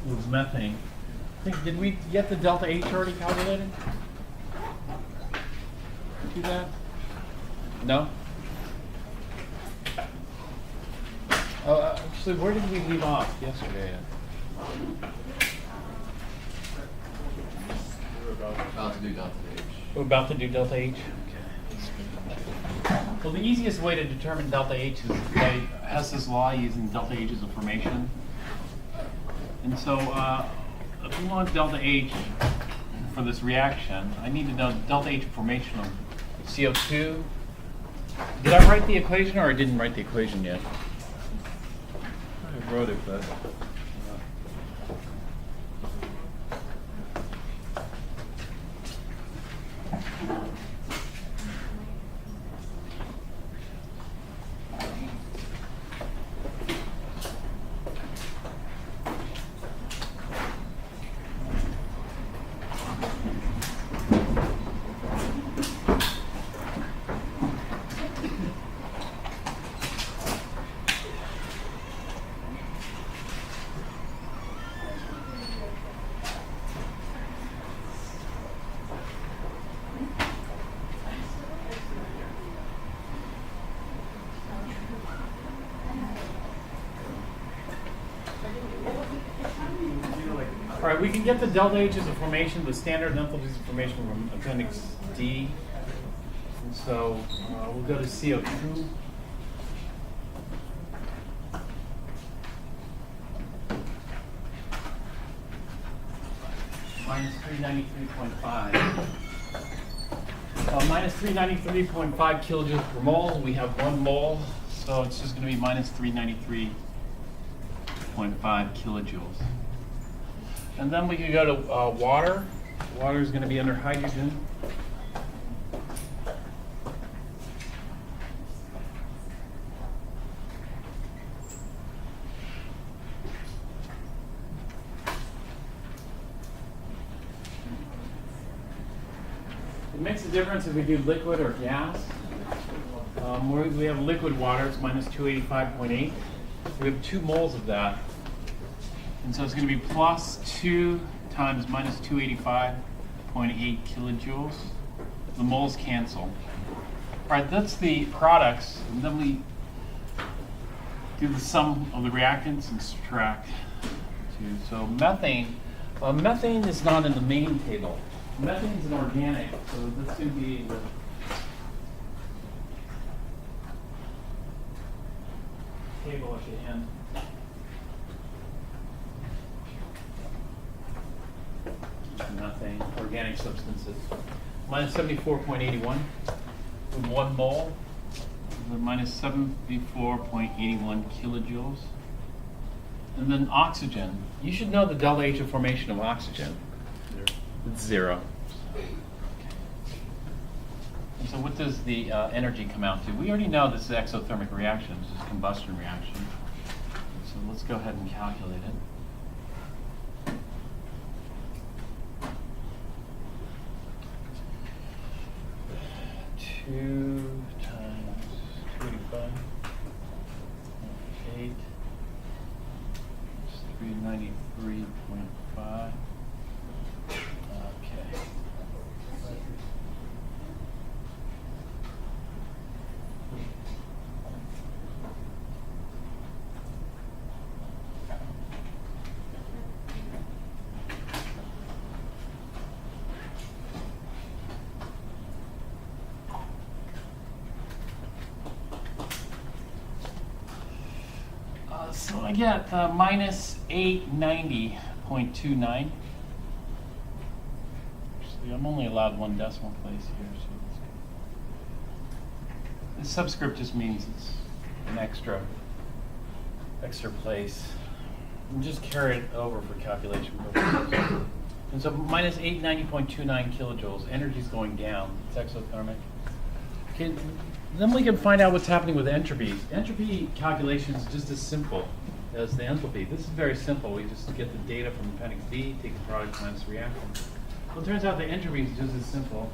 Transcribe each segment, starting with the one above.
with methane. Did we get the delta H already calculated? Do that? No? Actually, where did we leave off yesterday? About to do delta H. We're about to do delta H? Okay. Well, the easiest way to determine delta H is by Hess's law using delta H as a formation. And so, if we want delta H for this reaction, I need to know delta H formation of CO2. Did I write the equation or I didn't write the equation yet? I wrote it, but... All right, we can get the delta H as a formation, the standard enthalpies of formation from appendix D. And so we'll go to CO2. Minus 393.5. Minus 393.5 kilojoules per mole. We have 1 mole, so it's just going to be minus 393.5 kilojoules. And then we could go to water. Water is going to be under hydrogen. It makes a difference if we do liquid or gas. We have liquid water, it's minus 285.8. We have 2 moles of that. And so it's going to be plus 2 times minus 285.8 kilojoules. The moles cancel. All right, that's the products. And then we do the sum of the reactants and subtract 2. So methane. Methane is not in the main table. Methane is an organic, so this could be the table at the end. Methane, organic substances. Minus 74.81 with 1 mole. Minus 74.81 kilojoules. And then oxygen. You should know the delta H of formation of oxygen. It's 0. And so what does the energy come out to? We already know this is exothermic reaction. This is combustion reaction. So let's go ahead and calculate it. Two times 285, 8, 393.5. Okay. So I get minus 890.29. Actually, I'm only allowed 1 decimal place here, so let's go. This subscript just means it's an extra place. And just carry it over for calculation purposes. And so minus 890.29 kilojoules. Energy's going down. It's exothermic. Okay, then we can find out what's happening with entropy. Entropy calculation is just as simple as the enthalpy. This is very simple. We just get the data from appendix D, take the product minus reactant. Well, it turns out the entropy is just as simple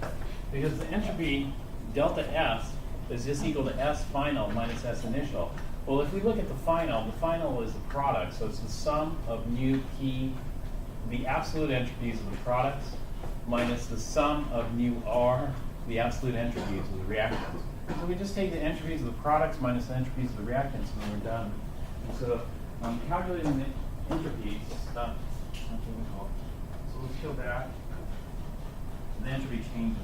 because the entropy delta S is just equal to S final minus S initial. Well, if we look at the final is the product, so it's the sum of nu p, the absolute entropies of the products, minus the sum of nu r, the absolute entropies of the reactants. So we just take the entropies of the products minus the entropies of the reactants, and then we're done. And so calculating the entropies, not difficult. So let's go back. The entropy changes.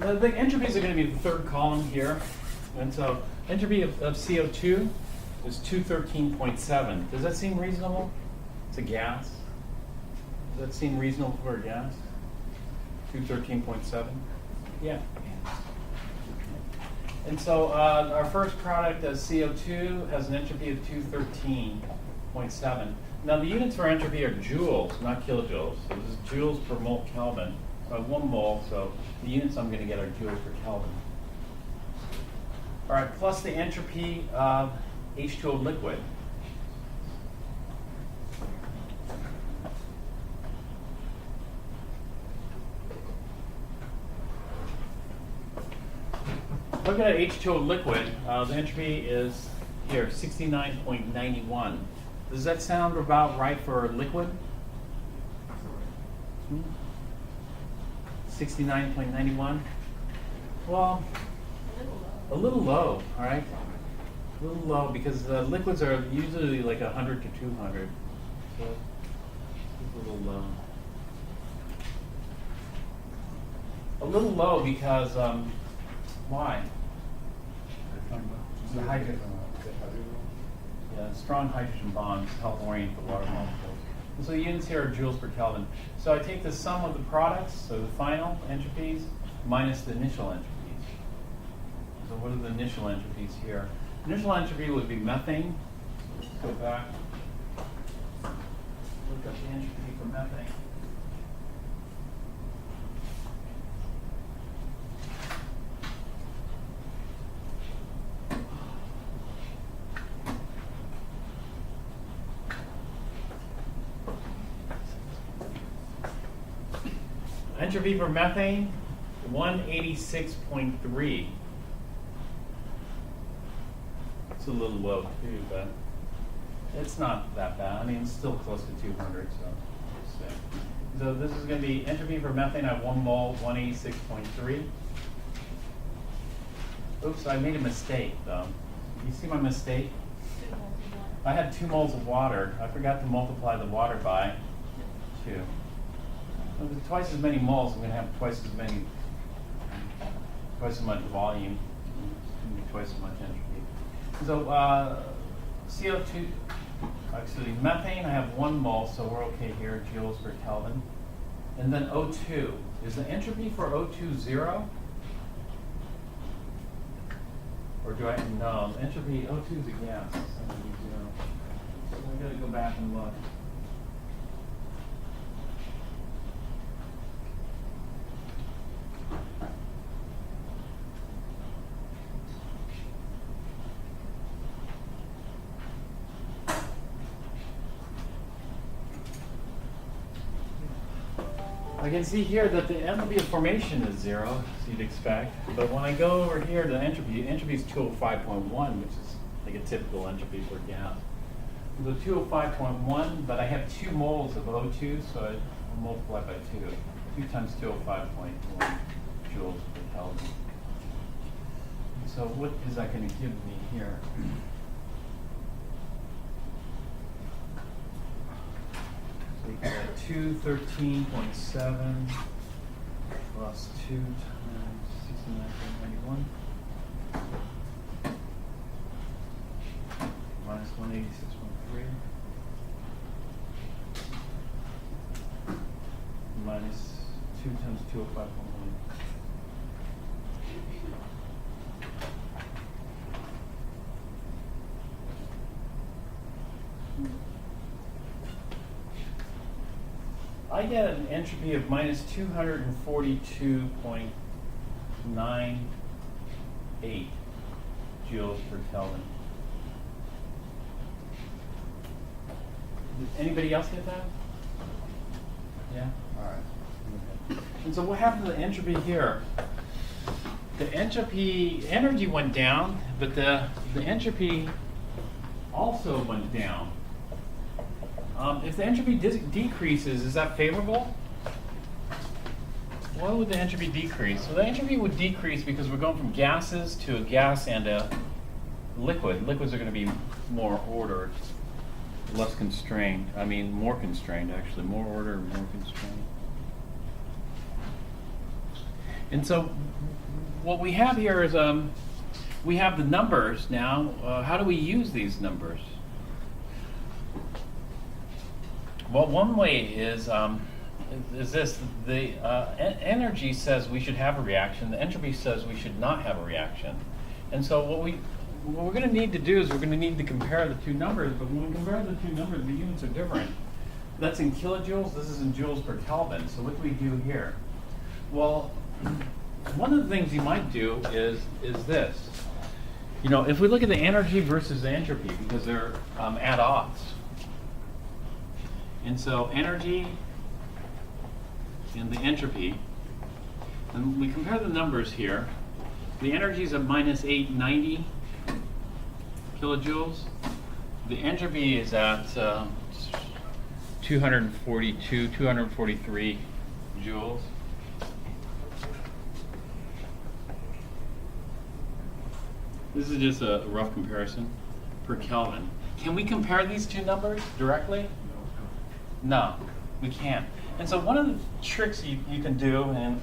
The entropies are going to be the third column here. And so entropy of CO2 is 213.7. Does that seem reasonable? It's a gas. Does that seem reasonable for a gas? 213.7? Yeah. And so our first product, CO2, has an entropy of 213.7. Now the units for entropy are joules, not kilojoules. So this is joules per mole Kelvin. So I have 1 mole, so the units I'm going to get are joules per Kelvin. All right, plus the entropy of H2O liquid. Looking at H2O liquid, the entropy is here, 69.91. Does that sound about right for a liquid? 69.91? Well, a little low, all right? A little low because liquids are usually like 100 to 200. So it's a little low. A little low because, why? The hydrogen. Yeah, strong hydrogen bonds help orient the water molecules. And so the units here are joules per Kelvin. So I take the sum of the products, so the final entropies, minus the initial entropies. So what are the initial entropies here? Initial entropy would be methane. Let's go back. Look up the entropy for methane. Entropy for methane, 186.3. It's a little low too, but it's not that bad. I mean, it's still close to 200, so this is going to be entropy for methane. I have 1 mole, 186.3. Oops, I made a mistake though. You see my mistake? I had 2 moles of water. I forgot to multiply the water by 2. With twice as many moles, I'm going to have twice as much volume, twice as much entropy. So CO2, actually methane, I have 1 mole, so we're okay here, joules per Kelvin. And then O2, is the entropy for O2 0? Or do I, no, entropy, O2 is a gas, it's going to be 0. So I've got to go back and look. I can see here that the entropy of formation is 0, as you'd expect. But when I go over here, the entropy is 205.1, which is like a typical entropy for gas. So 205.1, but I have 2 moles of O2, so I multiply by 2. 2 times 205.1 joules per Kelvin. So what is that going to give me here? So you get 213.7 plus 2 times 69.91 minus 186.3 minus 2 times 205.1. I get an entropy of minus 242.98 joules per Kelvin. Did anybody else get that? Yeah? All right. Okay. And so what happened to the entropy here? The entropy, energy went down, but the entropy also went down. If the entropy decreases, is that favorable? Why would the entropy decrease? So the entropy would decrease because we're going from gases to a gas and a liquid. Liquids are going to be more ordered, less constrained. I mean, more constrained, actually. More ordered, more constrained. And so what we have here is we have the numbers now. How do we use these numbers? Well, one way is this. The energy says we should have a reaction. The entropy says we should not have a reaction. And so what we're going to need to do is we're going to need to compare the two numbers. But when we compare the two numbers, the units are different. That's in kilojoules. This is in joules per Kelvin. So what do we do here? Well, one of the things you might do is this. You know, if we look at the energy versus the entropy, because they're at odds. And so energy and the entropy, and we compare the numbers here. The energy is at minus 890 kilojoules. The entropy is at 243 joules. This is just a rough comparison per Kelvin. Can we compare these two numbers directly? No, we can't. And so one of the tricks you can do, and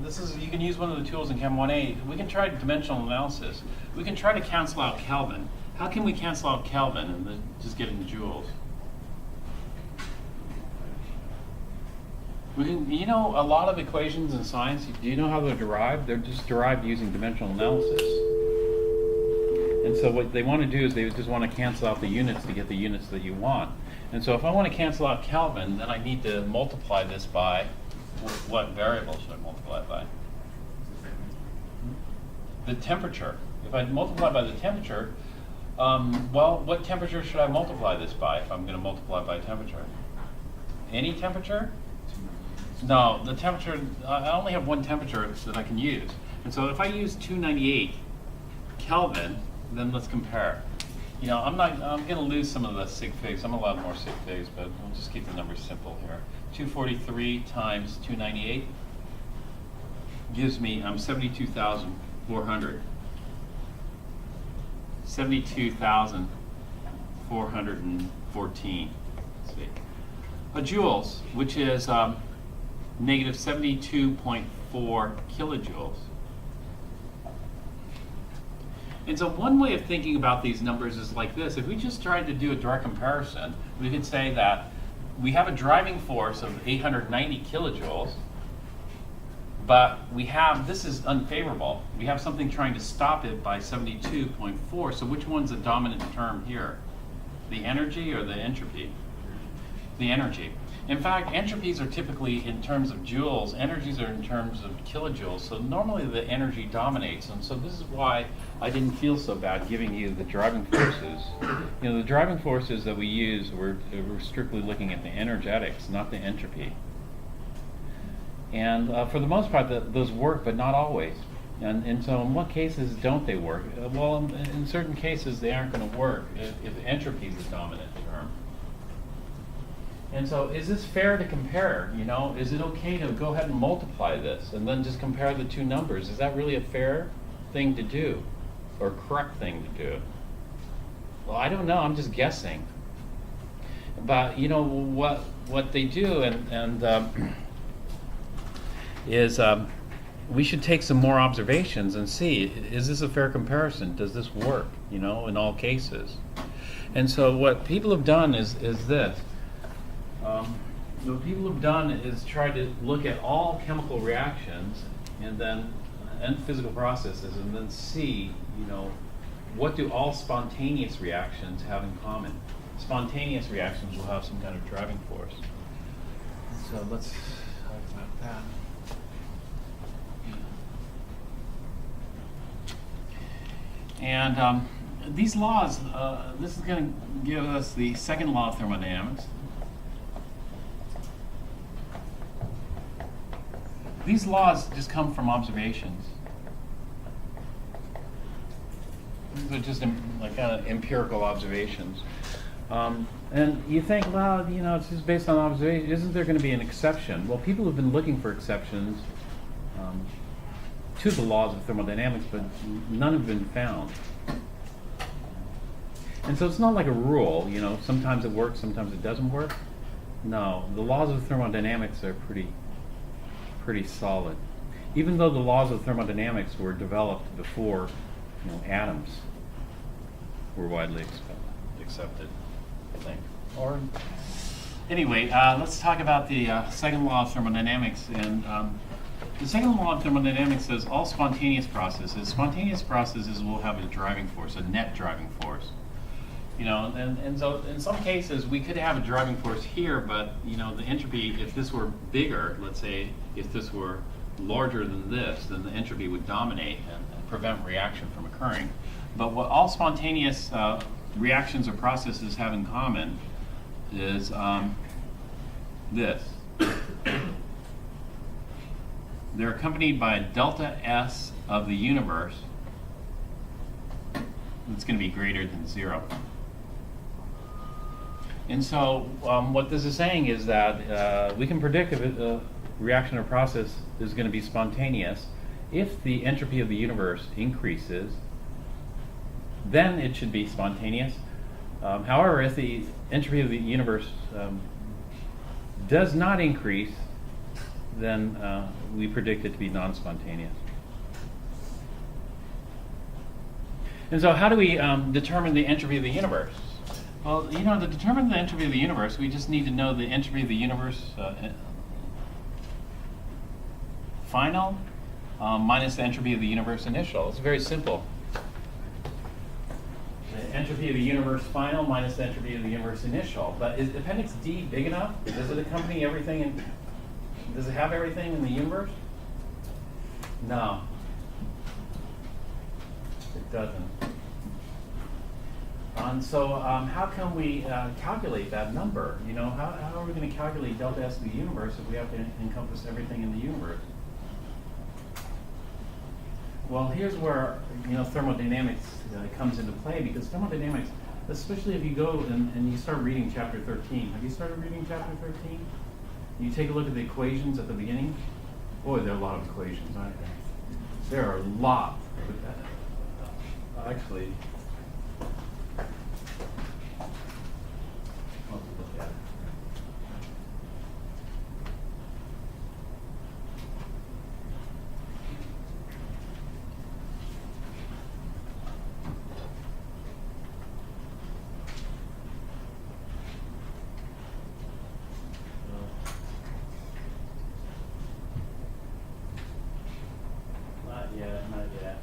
this is, you can use one of the tools in Chem 1A, we can try dimensional analysis. We can try to cancel out Kelvin. How can we cancel out Kelvin and then just get into joules? We can, you know, a lot of equations in science, do you know how they're derived? They're just derived using dimensional analysis. And so what they want to do is they just want to cancel out the units to get the units that you want. And so if I want to cancel out Kelvin, then I need to multiply this by, what variable should I multiply it by? The temperature. If I multiply by the temperature, well, what temperature should I multiply this by if I'm going to multiply by temperature? Any temperature? No, the temperature, I only have one temperature that I can use. And so if I use 298 Kelvin, then let's compare. You know, I'm going to lose some of the sig figs. I'm allowed more sig figs, but we'll just keep the numbers simple here. 243 times 298 gives me 72,400. 72,414. Let's see. Joules, which is negative 72.4 kilojoules. And so one way of thinking about these numbers is like this. If we just tried to do a direct comparison, we could say that we have a driving force of 890 kilojoules, but we have, this is unfavorable. We have something trying to stop it by 72.4. So which one's the dominant term here? The energy or the entropy? The energy. In fact, entropies are typically in terms of joules, energies are in terms of kilojoules, so normally the energy dominates, and so this is why I didn't feel so bad giving you the driving forces. You know, the driving forces that we use, we're strictly looking at the energetics, not the entropy. And for the most part, those work, but not always. And so in what cases don't they work? Well, in certain cases they aren't going to work if entropy is the dominant term. And so is this fair to compare? You know, is it okay to go ahead and multiply this and then just compare the two numbers? Is that really a fair thing to do or correct thing to do? Well, I don't know. I'm just guessing. But you know what they do is we should take some more observations and see, is this a fair comparison? Does this work, you know, in all cases? And so what people have done is this. What people have done is try to look at all chemical reactions and physical processes and then see, you know, what do all spontaneous reactions have in common? Spontaneous reactions will have some kind of driving force. So let's talk about that. And these laws, this is going to give us the second law of thermodynamics. These laws just come from observations. These are just like kind of empirical observations. And you think, well, you know, it's just based on observation. Isn't there going to be an exception? Well, people have been looking for exceptions to the laws of thermodynamics, but none have been found. And so it's not like a rule, you know, sometimes it works, sometimes it doesn't work. No, the laws of thermodynamics are pretty solid. Even though the laws of thermodynamics were developed before, you know, atoms were widely accepted, I think. Or anyway, let's talk about the second law of thermodynamics. And the second law of thermodynamics says all spontaneous processes will have a driving force, a net driving force. You know, and so in some cases we could have a driving force here, but you know, the entropy, if this were bigger, let's say if this were larger than this, then the entropy would dominate and prevent reaction from occurring. But what all spontaneous reactions or processes have in common is this. They're accompanied by a delta S of the universe that's going to be greater than 0. And so what this is saying is that we can predict if a reaction or process is going to be spontaneous. If the entropy of the universe increases, then it should be spontaneous. However, if the entropy of the universe does not increase, then we predict it to be non-spontaneous. And so how do we determine the entropy of the universe? Well, you know, to determine the entropy of the universe, we just need to know the entropy of the universe final minus the entropy of the universe initial. It's very simple. The entropy of the universe final minus the entropy of the universe initial. But is appendix D big enough? Does it accompany everything? Does it have everything in the universe? No. It doesn't. And so how can we calculate that number? You know, how are we going to calculate delta S of the universe if we have to encompass everything in the universe? Well, here's where, you know, thermodynamics comes into play, because thermodynamics, especially if you go and you start reading chapter 13. Have you started reading chapter 13? You take a look at the equations at the beginning. Boy, there are a lot of equations, aren't there? There are a lot. Actually, let's look at it. Not yet.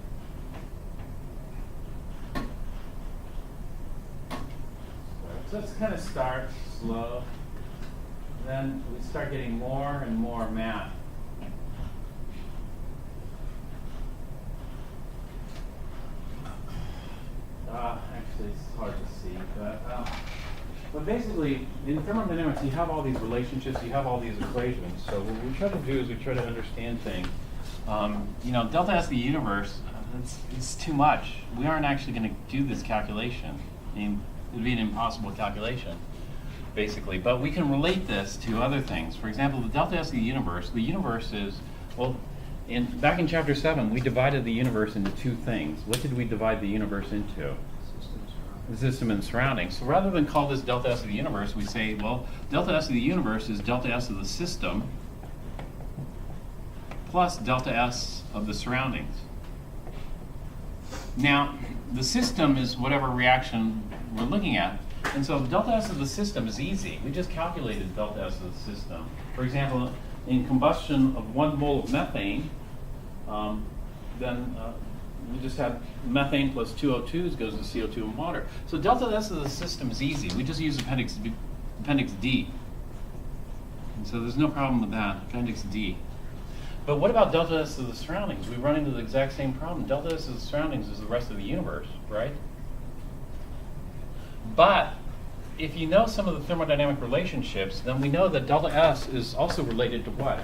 So let's kind of start slow. Then we start getting more and more math. Actually, it's hard to see, but basically, in thermodynamics, you have all these relationships, you have all these equations. So what we try to do is we try to understand things. You know, delta S of the universe, it's too much. We aren't actually going to do this calculation. I mean, it would be an impossible calculation, basically. But we can relate this to other things. For example, the delta S of the universe is, well, back in chapter 7, we divided the universe into two things. What did we divide the universe into? The system and surroundings. So rather than call this delta S of the universe, we say, well, delta S of the universe is delta S of the system plus delta S of the surroundings. Now, the system is whatever reaction we're looking at. And so delta S of the system is easy. We just calculated delta S of the system. For example, in combustion of 1 mole of methane, then we just have methane plus 2 O2s goes to CO2 and water. So delta S of the system is easy. We just use appendix D. And so there's no problem with that, appendix D. But what about delta S of the surroundings? We run into the exact same problem. Delta S of the surroundings is the rest of the universe, right? But if you know some of the thermodynamic relationships, then we know that delta S is also related to what?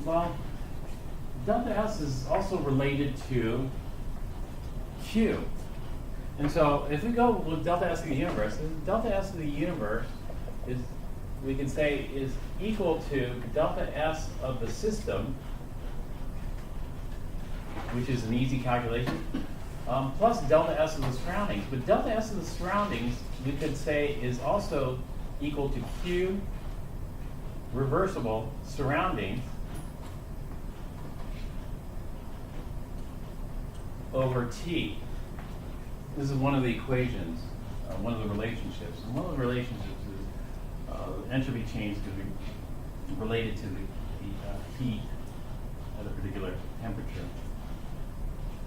Well, delta S is also related to Q. And so if we go with delta S of the universe, then delta S of the universe is, we can say, is equal to delta S of the system, which is an easy calculation, plus delta S of the surroundings. But delta S of the surroundings, we could say, is also equal to Q reversible surroundings over T. This is one of the equations, one of the relationships. And one of the relationships is entropy change to be related to the heat at a particular temperature.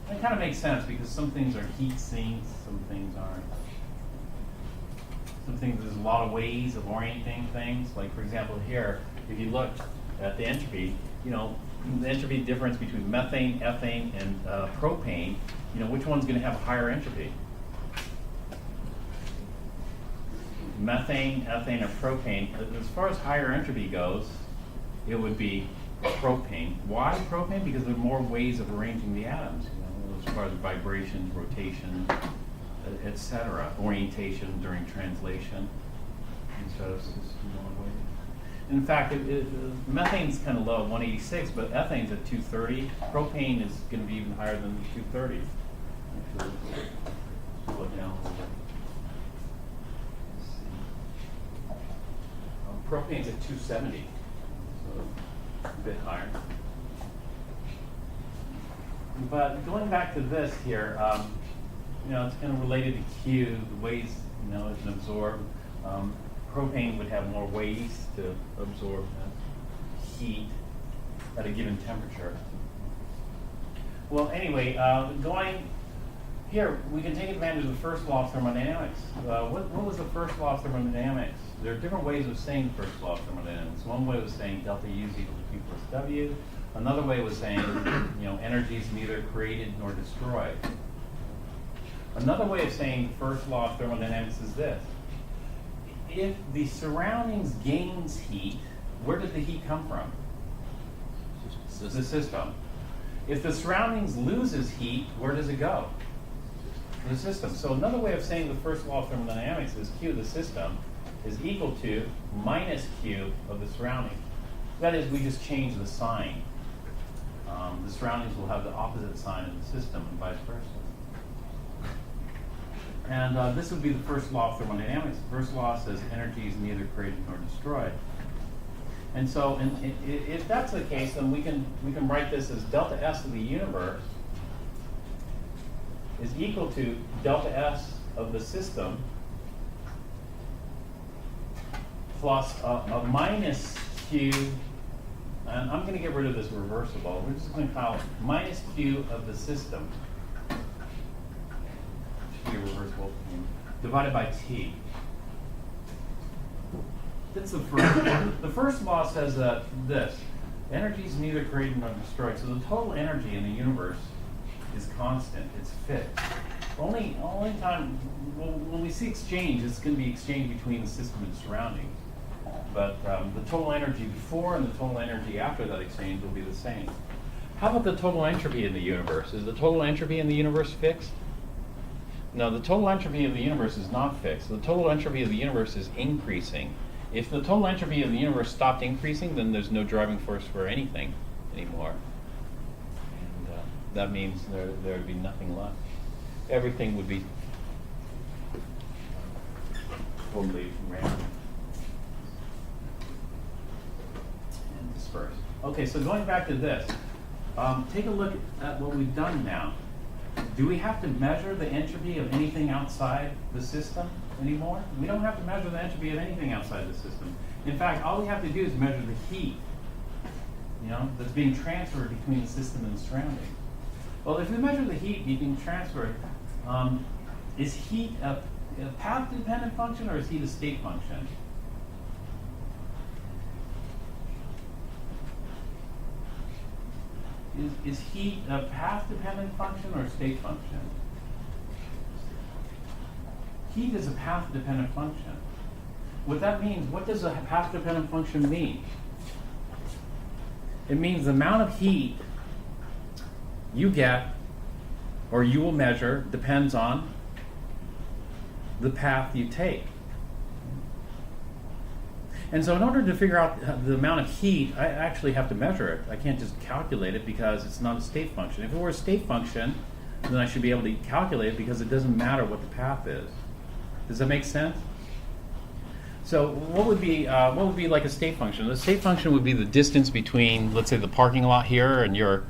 That kind of makes sense because some things are heat sinks, some things aren't. Some things, there's a lot of ways of orienting things. Like, for example, here, if you look at the entropy, you know, the entropy difference between methane, ethane, and propane, you know, which one's going to have a higher entropy? Methane, ethane, or propane. As far as higher entropy goes, it would be propane. Why propane? Because there are more ways of arranging the atoms, you know, as far as vibration, rotation, etc., orientation during translation. And so it's just more ways. In fact, methane's kind of low at 186, but ethane's at 230. Propane is going to be even higher than 230. Actually, let's look down a little bit. Let's see. Propane's at 270, so a bit higher. But going back to this here, you know, it's kind of related to Q, the ways, you know, it can absorb. Propane would have more ways to absorb heat at a given temperature. Well, anyway, going here, we can take advantage of the first law of thermodynamics. What was the first law of thermodynamics? There are different ways of saying the first law of thermodynamics. One way was saying delta U is equal to Q plus W. Another way was saying, you know, energy is neither created nor destroyed. Another way of saying the first law of thermodynamics is this. If the surroundings gains heat, where does the heat come from? The system. If the surroundings loses heat, where does it go? The system. So another way of saying the first law of thermodynamics is Q of the system is equal to minus Q of the surroundings. That is, we just change the sign. The surroundings will have the opposite sign of the system and vice versa. And this would be the first law of thermodynamics. The first law says energy is neither created nor destroyed. And so if that's the case, then we can write this as delta S of the universe is equal to delta S of the system plus a minus Q, and I'm going to get rid of this reversible. We're just going to call it minus Q of the system. Be reversible divided by T. That's the first law. The first law says that this energy is neither created nor destroyed. So the total energy in the universe is constant. It's fixed. Only time when we see exchange, it's going to be exchange between the system and surroundings. But the total energy before and the total energy after that exchange will be the same. How about the total entropy in the universe? Is the total entropy in the universe fixed? No, the total entropy of the universe is not fixed. The total entropy of the universe is increasing. If the total entropy of the universe stopped increasing, then there's no driving force for anything anymore. And that means there would be nothing left. Everything would be totally random and dispersed. Okay, so going back to this, take a look at what we've done now. Do we have to measure the entropy of anything outside the system anymore? We don't have to measure the entropy of anything outside the system. In fact, all we have to do is measure the heat, you know, that's being transferred between the system and the surrounding. Well, if we measure the heat being transferred, is heat a path-dependent function or is heat a state function? is heat a path-dependent function or a state function? Heat is a path-dependent function. What that means, what does a path-dependent function mean? It means the amount of heat you get or you will measure depends on the path you take. And so in order to figure out the amount of heat, I actually have to measure it. I can't just calculate it because it's not a state function. If it were a state function, then I should be able to calculate it because it doesn't matter what the path is. Does that make sense? So what would be like a state function? The state function would be the distance between, let's say, the parking lot here and your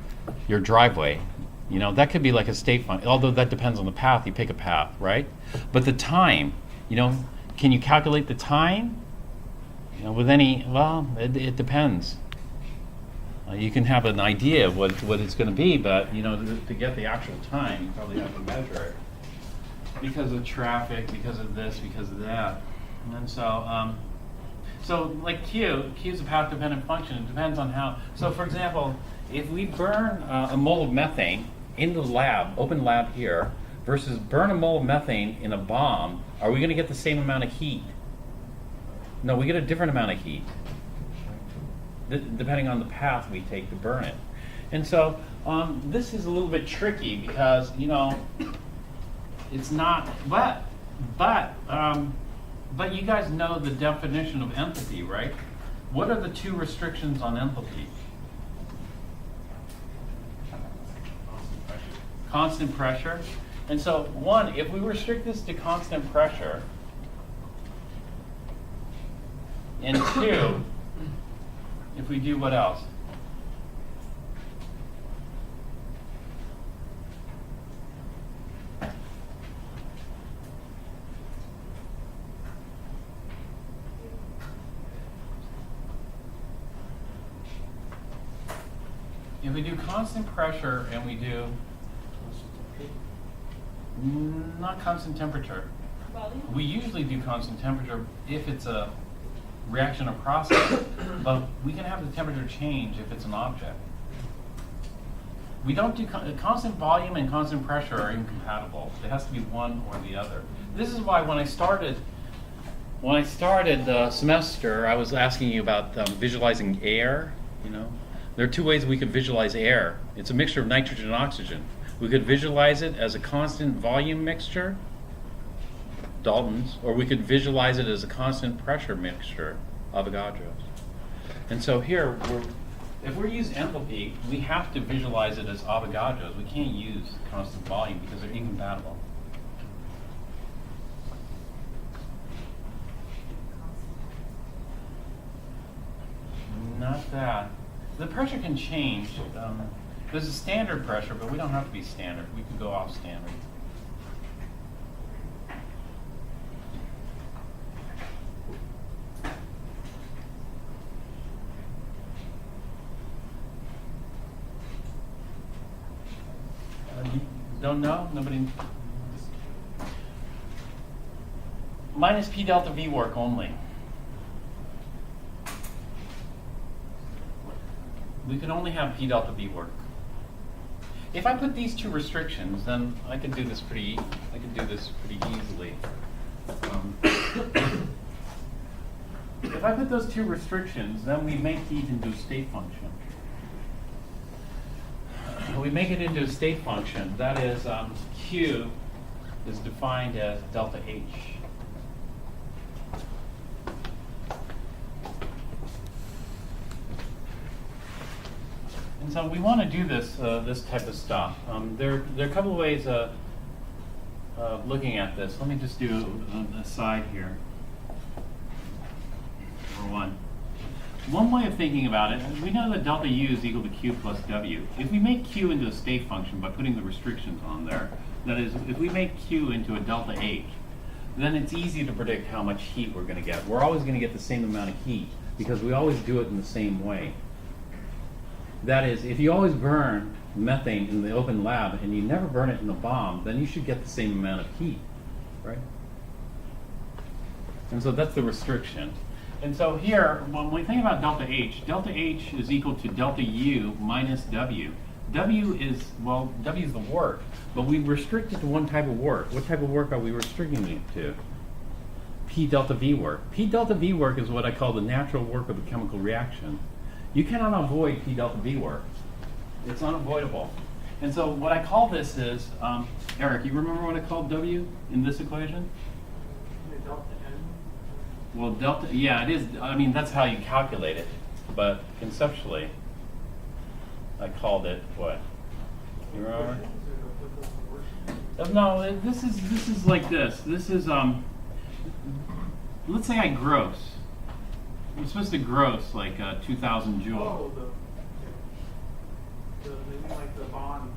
driveway. You know, that could be like a state function, although that depends on the path. You pick a path, right? But the time, you know, can you calculate the time? You know, with any, well, it depends. You can have an idea of what it's going to be, but, you know, to get the actual time, you probably have to measure it. Because of traffic, because of this, because of that. And so, so like Q is a path-dependent function. It depends on how. So, for example, if we burn a mole of methane in the lab, open lab here, versus burn a mole of methane in a bomb, are we going to get the same amount of heat? No, we get a different amount of heat, depending on the path we take to burn it. And so, this is a little bit tricky because, you know, it's not, but you guys know the definition of enthalpy, right? What are the two restrictions on enthalpy? Constant pressure. And so, one, if we restrict this to constant pressure, and two, if we do what else? If we do constant pressure and we do not constant temperature. We usually do constant temperature if it's a reaction or process, but we can have the temperature change if it's an object. We don't do constant volume and constant pressure are incompatible. It has to be one or the other. This is why when I started the semester, I was asking you about visualizing air. You know, there are two ways we could visualize air. It's a mixture of nitrogen and oxygen. We could visualize it as a constant volume mixture, Dalton's, or we could visualize it as a constant pressure mixture, Avogadro's. And so here, if we're using enthalpy, we have to visualize it as Avogadro's. We can't use constant volume because they're incompatible. Not that. The pressure can change. There's a standard pressure, but we don't have to be standard. We could go off standard. Don't know? Nobody? Minus P delta V work only. We can only have P delta V work. If I put these two restrictions, then I could do this pretty easily. If I put those two restrictions, then we make heat into a state function. We make it into a state function. That is, Q is defined as delta H. And so we want to do this this type of stuff. There are a couple of ways of looking at this. Let me just do an aside here. For one. One way of thinking about it, we know that delta U is equal to Q plus W. If we make Q into a state function by putting the restrictions on there, that is, if we make Q into a delta H, then it's easy to predict how much heat we're going to get. We're always going to get the same amount of heat because we always do it in the same way. That is, if you always burn methane in the open lab and you never burn it in a bomb, then you should get the same amount of heat, right? And so that's the restriction. And so here, when we think about delta H is equal to delta U minus W. W is the work, but we restrict it to one type of work. What type of work are we restricting it to? P delta V work. P delta V work is what I call the natural work of a chemical reaction. You cannot avoid P delta V work. It's unavoidable. And so what I call this is, Eric, you remember what I called W in this equation? Delta N. Well, delta, yeah, it is. I mean, that's how you calculate it. But conceptually, I called it what? You remember? No, this is like this. This is let's say I gross. I'm supposed to gross like 2,000 joules. Oh, maybe like the bonds.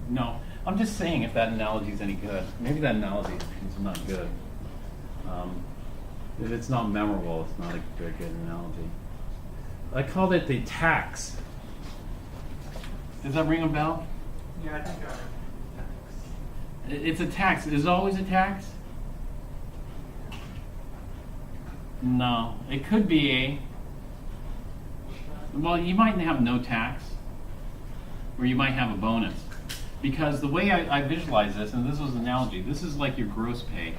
No, I'm just saying if that analogy is any good. Maybe that analogy is not good. If it's not memorable, it's not a very good analogy. I called it the tax. Does that ring a bell? Yeah, I think It's a tax. Is it always a tax? No. It could be a... Well, you might have no tax. Or you might have a bonus. Because the way I visualize this, and this was an analogy, this is like your gross pay.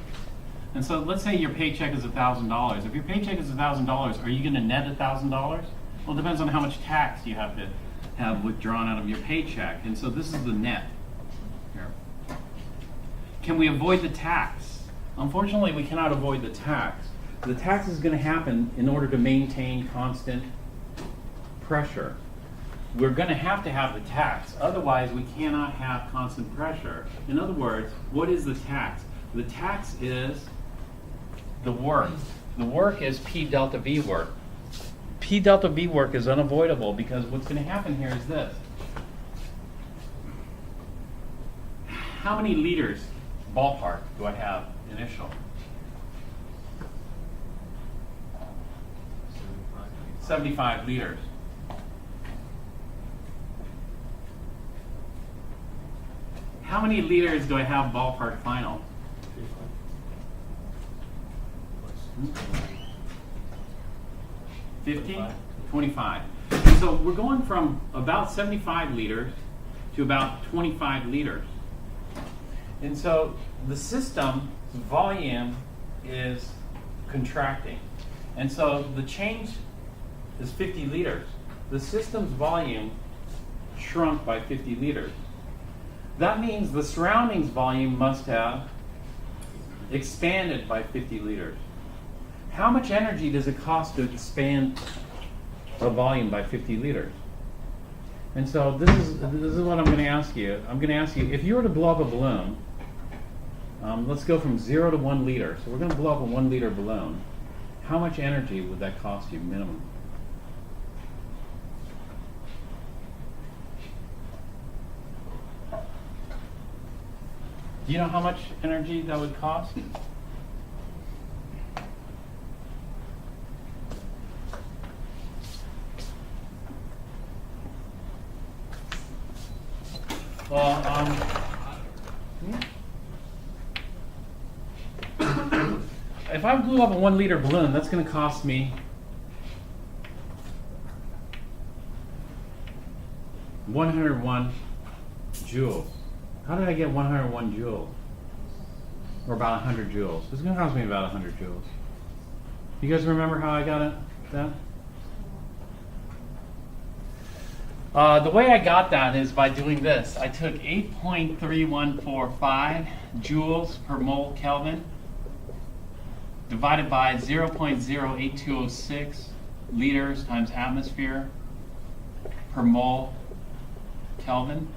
And so let's say your paycheck is $1,000. If your paycheck is $1,000, are you going to net $1,000? Well, it depends on how much tax you have to have withdrawn out of your paycheck. And so this is the net. Here. Can we avoid the tax? Unfortunately, we cannot avoid the tax. The tax is going to happen in order to maintain constant pressure. We're going to have the tax. Otherwise, we cannot have constant pressure. In other words, what is the tax? The tax is the work. The work is P delta V work. P delta V work is unavoidable because what's going to happen here is this. How many liters, ballpark, do I have initial? 75 liters. How many liters do I have ballpark final? 50? 25. And so we're going from about 75 liters to about 25 liters. And so the system's volume is contracting. And so the change is 50 liters. The system's volume shrunk by 50 liters. That means the surroundings volume must have expanded by 50 liters. How much energy does it cost to expand a volume by 50 liters? And so this is what I'm going to ask you. I'm going to ask you, if you were to blow up a balloon, let's go from 0 to 1 liter. So we're going to blow up a 1 liter balloon. How much energy would that cost you minimum? Do you know how much energy that would cost? Well, if I blew up a 1 liter balloon, that's going to cost me $101 joules. How did I get 101 joules? Or about 100 joules? It's going to cost me about 100 joules. You guys remember how I got it? That? The way I got that is by doing this. I took 8.3145 joules per mole Kelvin divided by 0.08206 liters times atmosphere per mole Kelvin.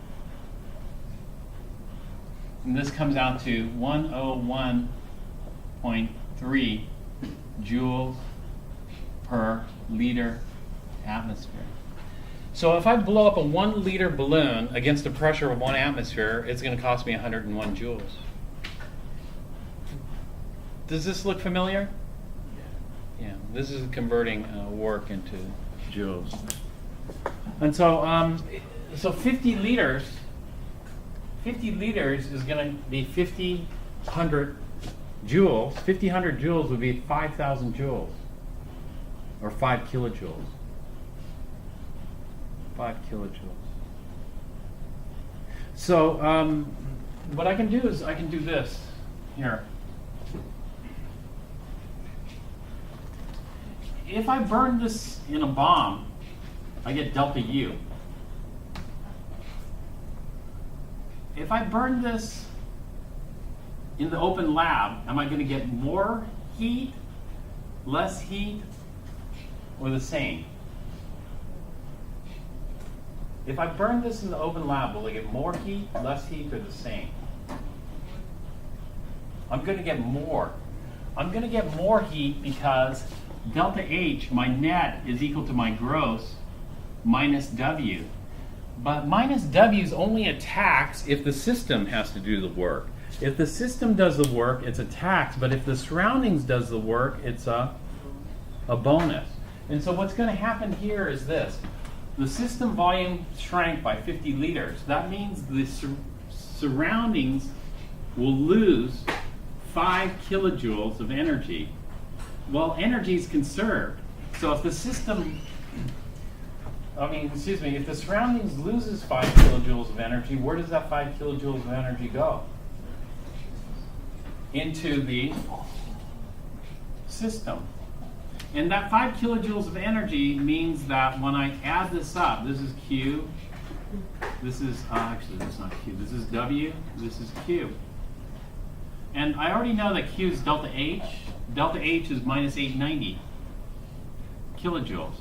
And this comes out to 101.3 joules per liter atmosphere. So if I blow up a 1 liter balloon against a pressure of 1 atmosphere, it's going to cost me 101 joules. Does this look familiar? Yeah, this is converting work into joules. And so, so 50 liters is going to be 5,000 joules. 5,000 joules would be 5,000 joules, or 5 kilojoules. 5 kilojoules. So what I can do is I can do this here. If I burn this in a bomb, I get delta U. If I burn this in the open lab, am I going to get more heat, less heat, or the same? If I burn this in the open lab, will I get more heat, less heat, or the same? I'm going to get more. I'm going to get more heat because delta H, my net, is equal to my gross minus W. But minus W is only a tax if the system has to do the work. If the system does the work, it's a tax. But if the surroundings does the work, it's a bonus. And so what's going to happen here is this. The system volume shrank by 50 liters. That means the surroundings will lose 5 kilojoules of energy. Well, energy is conserved. So if the system, if the surroundings loses 5 kilojoules of energy, where does that 5 kilojoules of energy go? Into the system. And that 5 kilojoules of energy means that when I add this up, this is Q, this is, actually that's not Q, this is W, this is Q. And I already know that Q is delta H. Delta H is minus 890 kilojoules.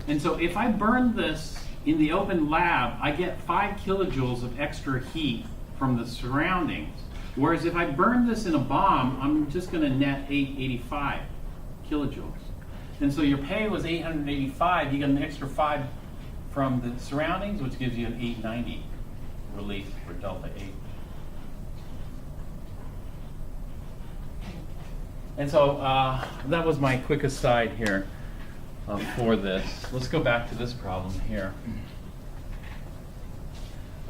And so if I burn this in the open lab, I get 5 kilojoules of extra heat from the surroundings. Whereas if I burn this in a bomb, I'm just going to net 885 kilojoules. And so your pay was 885. You get an extra 5 from the surroundings, which gives you an 890 release for delta H. And so that was my quick aside here for this. Let's go back to this problem here.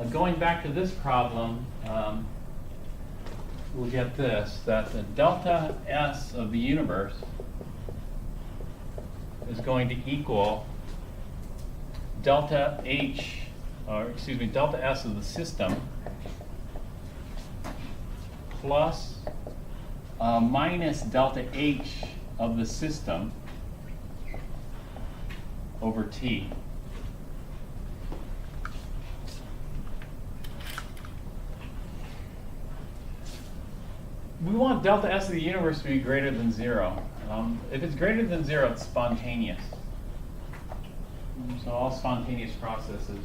Going back to this problem, we'll get this, that the delta S of the universe is going to equal delta H, delta S of the system plus minus delta H of the system over T. We want delta S of the universe to be greater than 0. If it's greater than 0, it's spontaneous. So all spontaneous processes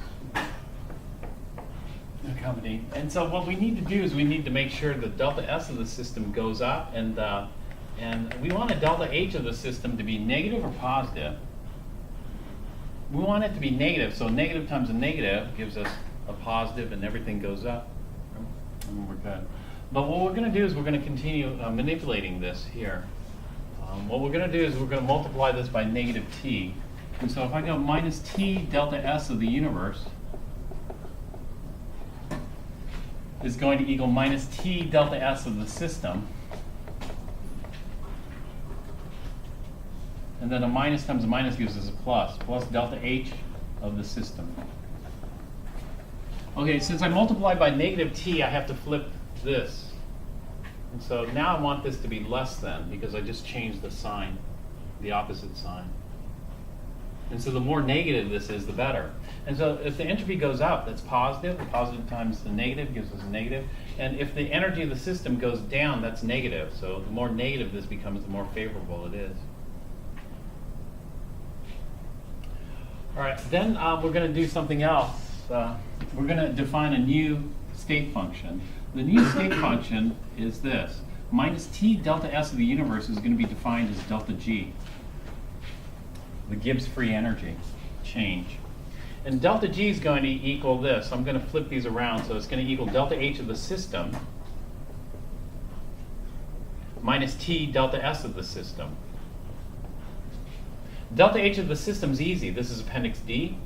accompany. And so what we need to do is we need to make sure that delta S of the system goes up, and we want a delta H of the system to be negative or positive. We want it to be negative, so negative times a negative gives us a positive, and everything goes up. And we're good. But what we're going to do is we're going to continue manipulating this here. What we're going to do is we're going to multiply this by negative T. And so if I go minus T delta S of the universe is going to equal minus T delta S of the system. And then a minus times a minus gives us a plus delta H of the system. Okay, since I multiply by negative T, I have to flip this. And so now I want this to be less than, because I just changed the sign, the opposite sign. And so the more negative this is, the better. And so if the entropy goes up, that's positive. The positive times the negative gives us a negative. And if the energy of the system goes down, that's negative. So the more negative this becomes, the more favorable it is. All right, then we're going to do something else. We're going to define a new state function. The new state function is this. Minus T delta S of the universe is going to be defined as delta G, the Gibbs free energy change. And delta G is going to equal this. I'm going to flip these around, so it's going to equal delta H of the system minus T delta S of the system. Delta H of the system is easy. This is appendix D.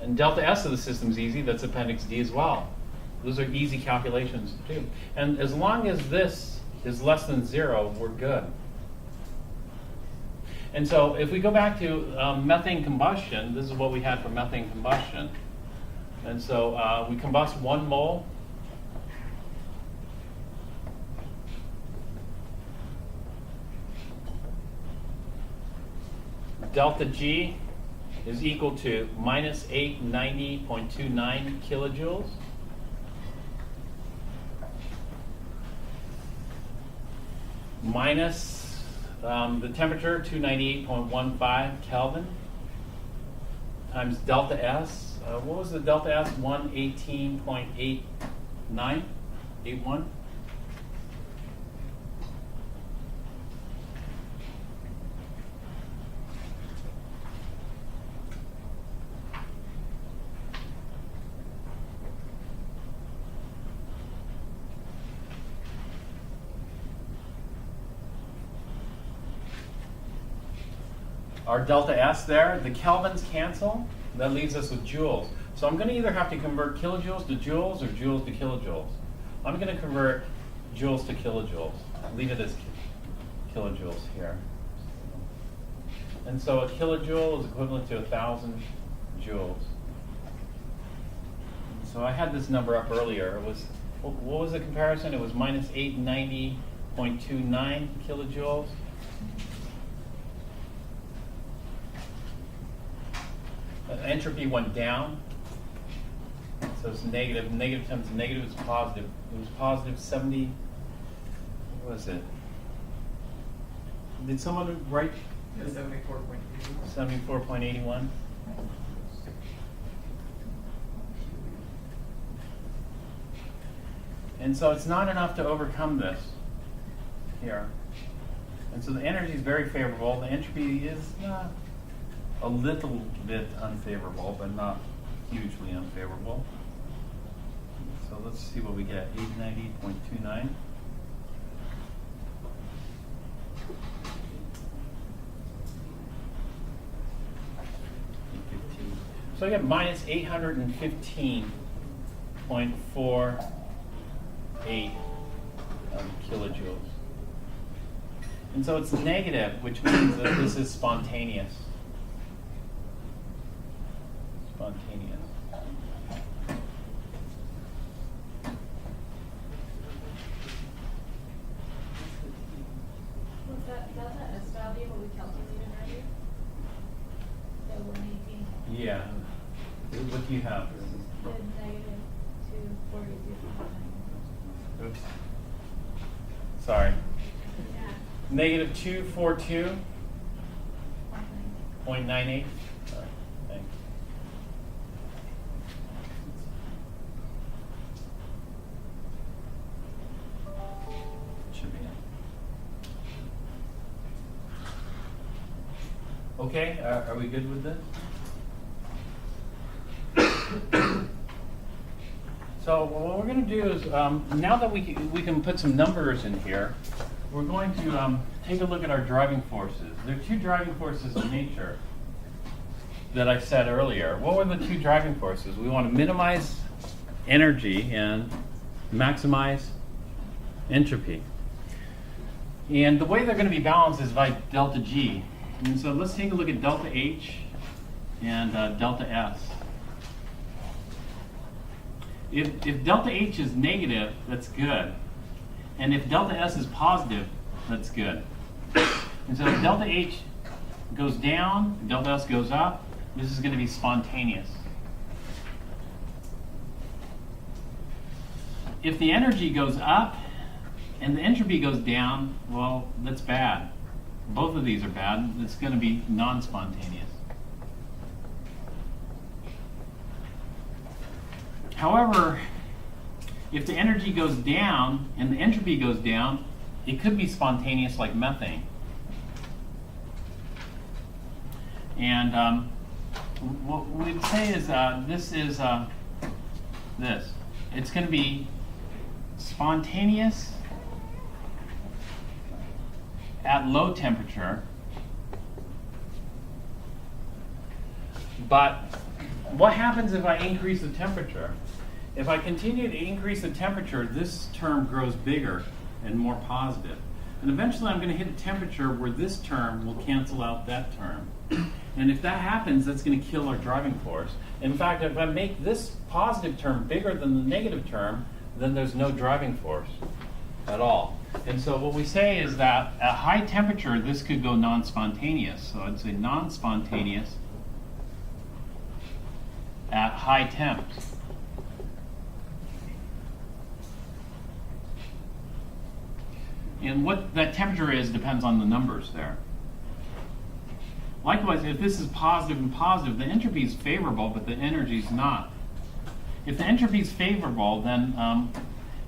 And delta S of the system is easy. That's appendix D as well. Those are easy calculations to do. And as long as this is less than 0, we're good. And so if we go back to methane combustion, this is what we had for methane combustion. And so we combust 1 mole. Delta G is equal to minus 890.29 kilojoules. Minus the temperature, 298.15 Kelvin, times delta S. What was the delta S? 118.81? Our delta S there, the kelvins cancel. That leaves us with joules. So I'm going to either have to convert kilojoules to joules or joules to kilojoules. I'm going to convert joules to kilojoules. Leave it as kilojoules here. And so a kilojoule is equivalent to 1,000 joules. So I had this number up earlier. It was, what was the comparison? It was minus 890.29 kilojoules. Entropy went down, so it's negative. Negative times negative is positive. It was positive 70. What was it? Did someone write? Yeah, 74.81. 74.81. And so it's not enough to overcome this here. And so the energy is very favorable. The entropy is a little bit unfavorable, but not hugely unfavorable. So let's see what we get. 890.29. So I get minus 815.48 kilojoules. And so it's negative, which means that this is spontaneous. Spontaneous. Was that S value what we calculated earlier? The 118? Yeah. What do you have? The negative 242.9. Oops. Sorry. Yeah. Negative 242.98. Sorry. Thanks. Should be in. Okay, are we good with this? So what we're going to do is, now that we can put some numbers in here, we're going to take a look at our driving forces. There are 2 driving forces in nature that I said earlier. What were the 2 driving forces? We want to minimize energy and maximize entropy. And the way they're going to be balanced is by delta G. And so let's take a look at delta H and delta S. If delta H is negative, that's good. And if delta S is positive, that's good. And so if delta H goes down, delta S goes up, this is going to be spontaneous. If the energy goes up and the entropy goes down, well, that's bad. Both of these are bad. It's going to be non-spontaneous. However, if the energy goes down and the entropy goes down, it could be spontaneous like methane. And what we'd say is this is this. It's going to be spontaneous at low temperature, but what happens if I increase the temperature? If I continue to increase the temperature, this term grows bigger and more positive. And eventually I'm going to hit a temperature where this term will cancel out that term. And if that happens, that's going to kill our driving force. In fact, if I make this positive term bigger than the negative term, then there's no driving force at all. And so what we say is that at high temperature, this could go non-spontaneous. So I'd say non-spontaneous at high temps. And what that temperature is depends on the numbers there. Likewise, if this is positive and positive, the entropy is favorable, but the energy is not. If the entropy is favorable, then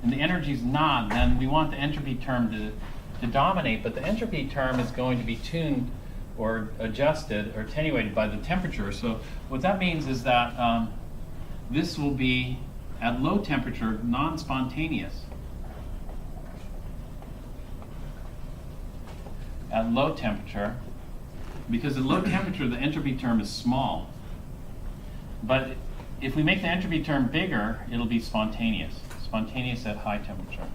and the energy is not, then we want the entropy term to dominate, but the entropy term is going to be tuned or adjusted or attenuated by the temperature. So what that means is that this will be, at low temperature, non-spontaneous. At low temperature, because at low temperature the entropy term is small. But if we make the entropy term bigger, it'll be spontaneous. Spontaneous at high temperature.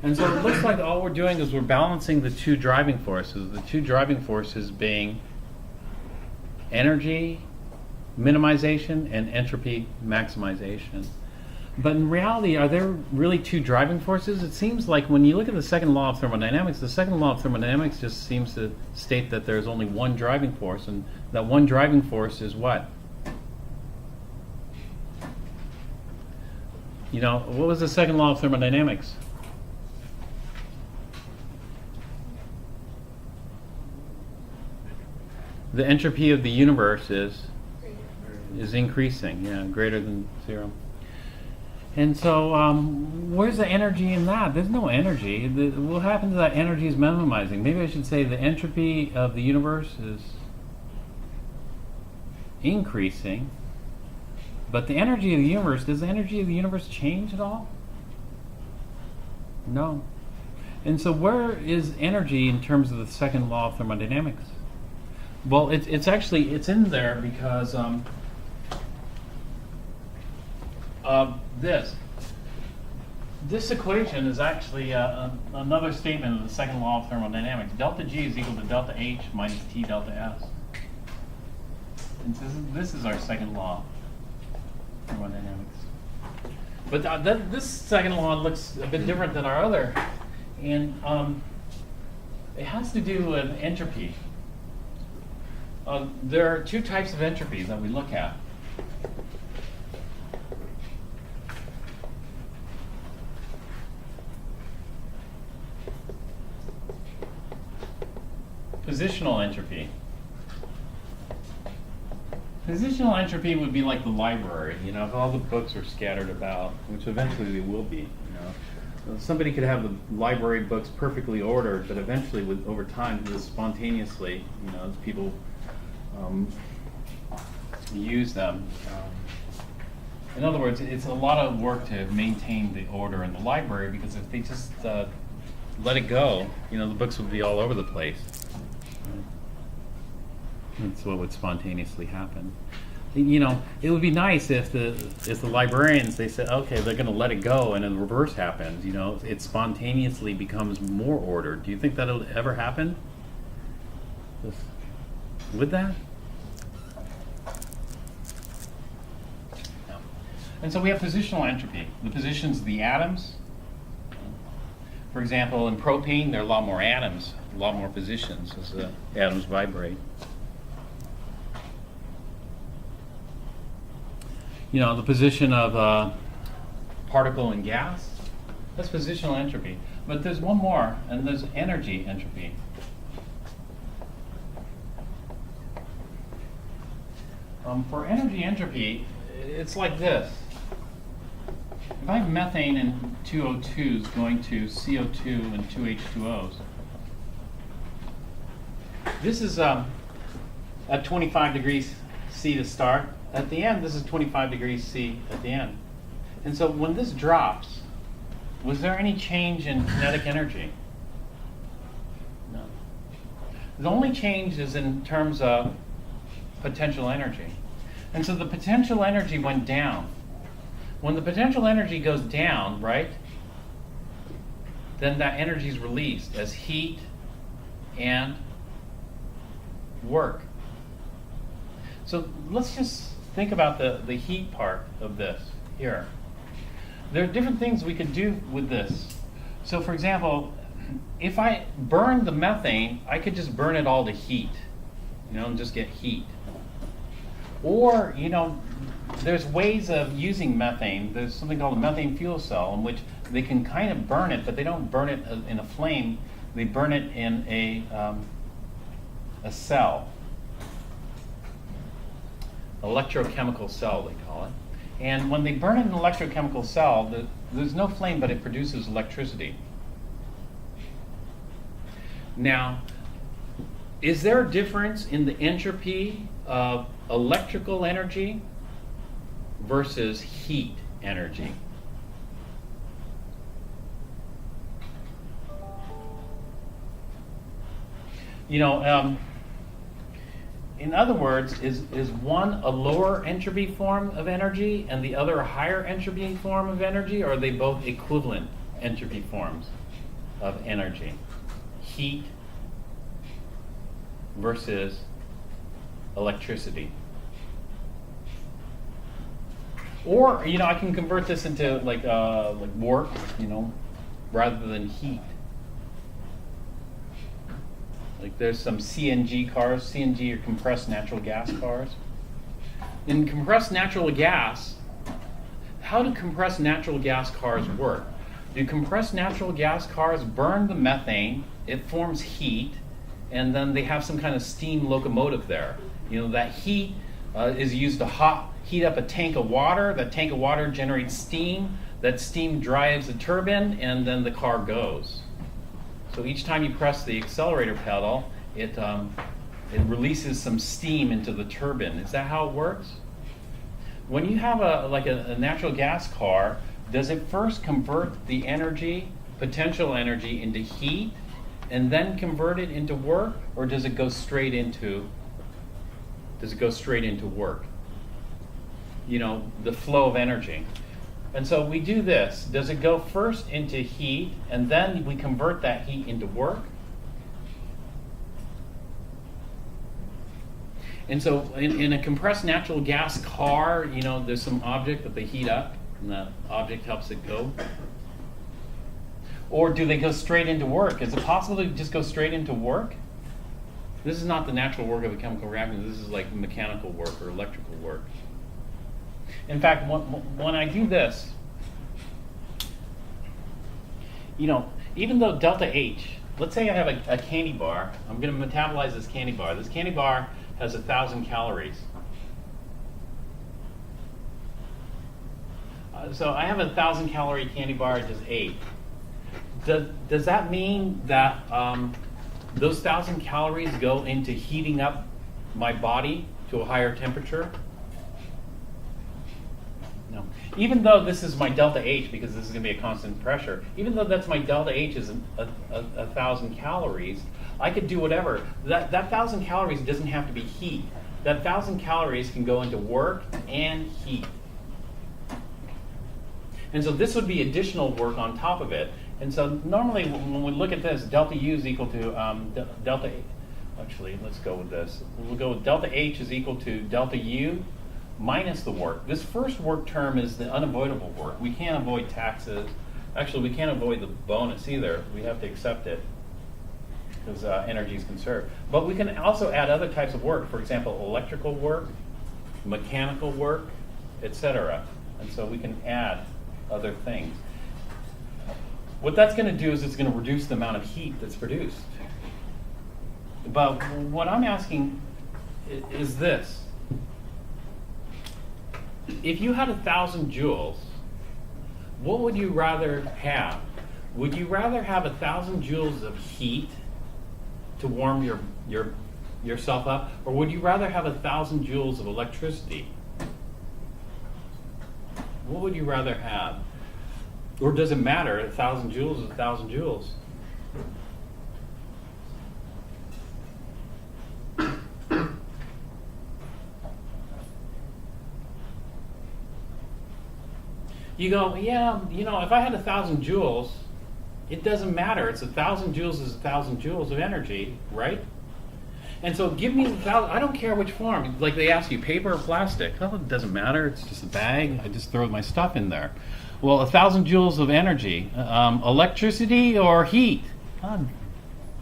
And so it looks like all we're doing is we're balancing the two driving forces. The two driving forces being energy minimization and entropy maximization. But in reality, are there really two driving forces? It seems like when you look at the second law of thermodynamics, the second law of thermodynamics just seems to state that there's only one driving force, and that one driving force is what? You know, what was the second law of thermodynamics? The entropy of the universe is increasing, yeah, greater than zero. And so, where's the energy in that? There's no energy. What happens to that energy is minimizing. Maybe I should say the entropy of the universe is increasing, but the energy of the universe, does the energy of the universe change at all? No. And so where is energy in terms of the second law of thermodynamics? Well, it's actually, it's in there because this equation is actually another statement of the second law of thermodynamics. Delta G is equal to delta H minus T delta S. And so this is our second law of thermodynamics. But this second law looks a bit different than our other. And it has to do with entropy. There are two types of entropy that we look at. Positional entropy. Positional entropy would be like the library, you know, if all the books are scattered about, which eventually they will be, you know. Somebody could have the library books perfectly ordered, but eventually, over time, just spontaneously, you know, as people use them. In other words, it's a lot of work to maintain the order in the library, because if they just let it go, you know, the books would be all over the place. That's what would spontaneously happen. You know, it would be nice if the librarians, they said, okay, they're going to let it go, and then the reverse happens. You know, it spontaneously becomes more ordered. Do you think that'll ever happen? Would that? No. And so we have positional entropy. The positions of the atoms. For example, in propane, there are a lot more atoms, a lot more positions as the atoms vibrate. You know, the position of particle and gas, that's positional entropy. But there's one more, and there's energy entropy. For energy entropy, it's like this. If I have methane and two O2s going to CO2 and two H2Os, this is at 25 degrees C to start. At the end, this is 25 degrees C at the end. And so when this drops, was there any change in kinetic energy? No. The only change is in terms of potential energy. And so the potential energy went down. When the potential energy goes down, right, then that energy is released as heat and work. So let's just think about the heat part of this here. There are different things we could do with this. So for example, if I burn the methane, I could just burn it all to heat, and just get heat. Or, there's ways of using methane. There's something called a methane fuel cell in which they can kind of burn it, but they don't burn it in a flame. They burn it in a cell. Electrochemical cell, they call it. And when they burn it in an electrochemical cell, there's no flame, but it produces electricity. Now, is there a difference in the entropy of electrical energy versus heat energy? In other words, is one a lower entropy form of energy and the other a higher entropy form of energy, or are they both equivalent entropy forms of energy? Heat versus electricity. Or, I can convert this into like work, rather than heat. Like there's some CNG cars. CNG are compressed natural gas cars. In compressed natural gas, how do compressed natural gas cars work? Do compressed natural gas cars burn the methane, it forms heat, and then they have some kind of steam locomotive there. That heat is used to heat up a tank of water. That tank of water generates steam. That steam drives the turbine, and then the car goes. So each time you press the accelerator pedal, it releases some steam into the turbine. Is that how it works? When you have a natural gas car, does it first convert the energy, potential energy, into heat, and then convert it into work, or does it go straight into work? The flow of energy. And so we do this. Does it go first into heat, and then we convert that heat into work? And so in a compressed natural gas car, there's some object that they heat up, and that object helps it go. Or do they go straight into work? Is it possible to just go straight into work? This is not the natural work of a chemical reactor. This is like mechanical work or electrical work. In fact, when I do this, even though delta H, let's say I have a candy bar, I'm going to metabolize this candy bar. This candy bar has 1,000 calories. So I have a 1,000 calorie candy bar, I just ate. Does that mean that those 1,000 calories go into heating up my body to a higher temperature? No. Even though this is my delta H, because this is going to be a constant pressure, even though that's my delta H is 1,000 calories, I could do whatever. That 1,000 calories doesn't have to be heat. That 1,000 calories can go into work and heat. And so this would be additional work on top of it. And so normally when we look at this, delta U is equal to delta, actually let's go with this. We'll go with delta H is equal to delta U minus the work. This first work term is the unavoidable work. We can't avoid taxes. Actually, we can't avoid the bonus either. We have to accept it because energy is conserved. But we can also add other types of work. For example, electrical work, mechanical work, etc. And so we can add other things. What that's going to do is it's going to reduce the amount of heat that's produced. But what I'm asking is this. If you had 1,000 joules, what would you rather have? Would you rather have 1,000 joules of heat to warm yourself up, or would you rather have 1,000 joules of electricity? What would you rather have? Or does it matter? 1,000 joules is 1,000 joules. You go, yeah, if I had 1,000 joules, It doesn't matter. It's 1,000 joules is 1,000 joules of energy, right? And so give me 1,000. I don't care which form. Like they ask you, paper or plastic. Oh, it doesn't matter. It's just a bag. I just throw my stuff in there. Well, 1,000 joules of energy. Electricity or heat?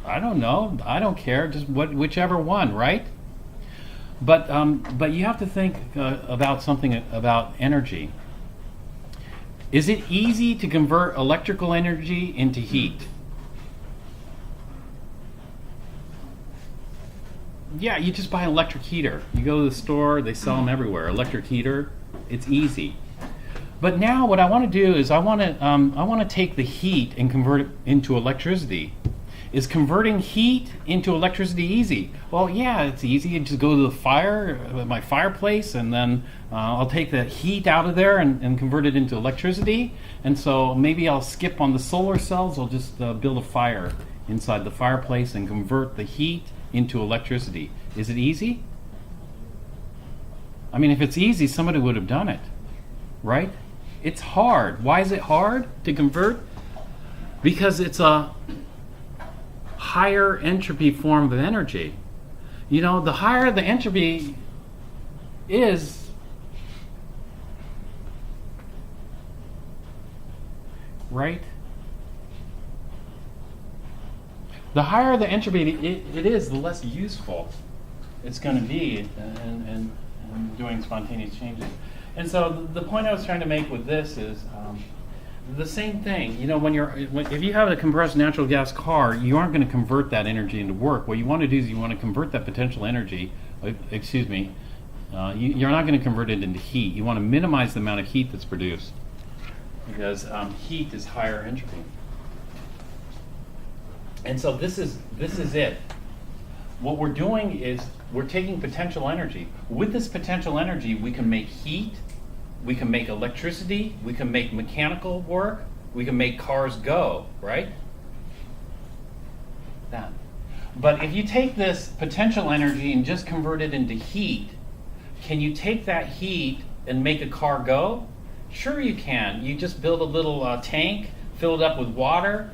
I don't know. I don't care. Just whichever one, right? But you have to think about something about energy. Is it easy to convert electrical energy into heat? Yeah, you just buy an electric heater. You go to the store, they sell them everywhere. Electric heater, it's easy. But now what I want to do is I want to take the heat and convert it into electricity. Is converting heat into electricity easy? Well, yeah, it's easy. You just go to my fireplace, and then I'll take the heat out of there and convert it into electricity. And so maybe I'll skip on the solar cells. I'll just build a fire inside the fireplace and convert the heat into electricity. Is it easy? I mean, if it's easy, somebody would have done it, right? It's hard. Why is it hard to convert? Because it's a higher entropy form of energy. You know, the higher the entropy is, right? The higher the entropy it is, the less useful it's going to be in doing spontaneous changes. And so the point I was trying to make with this is the same thing. You know, if you have a compressed natural gas car, you aren't going to convert that energy into work. What you want to do is you want to convert that potential energy. You're not going to convert it into heat. You want to minimize the amount of heat that's produced because heat is higher entropy. And so this is it. What we're doing is we're taking potential energy. With this potential energy, we can make heat, we can make electricity, we can make mechanical work, we can make cars go, right? That. But if you take this potential energy and just convert it into heat, can you take that heat and make a car go? Sure you can. You just build a little tank, fill it up with water,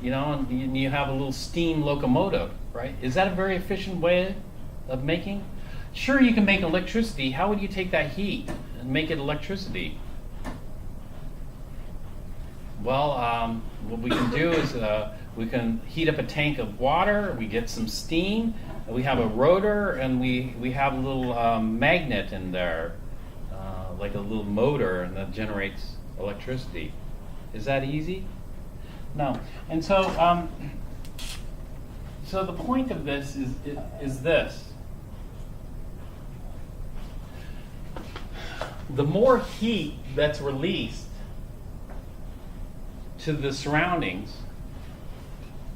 you know, and you have a little steam locomotive, right? Is that a very efficient way of making? Sure, you can make electricity. How would you take that heat and make it electricity? Well, what we can do is we can heat up a tank of water, we get some steam, we have a rotor, and we have a little magnet in there, like a little motor, and that generates electricity. Is that easy? No. And so, so the point of this is this. The more heat that's released to the surroundings,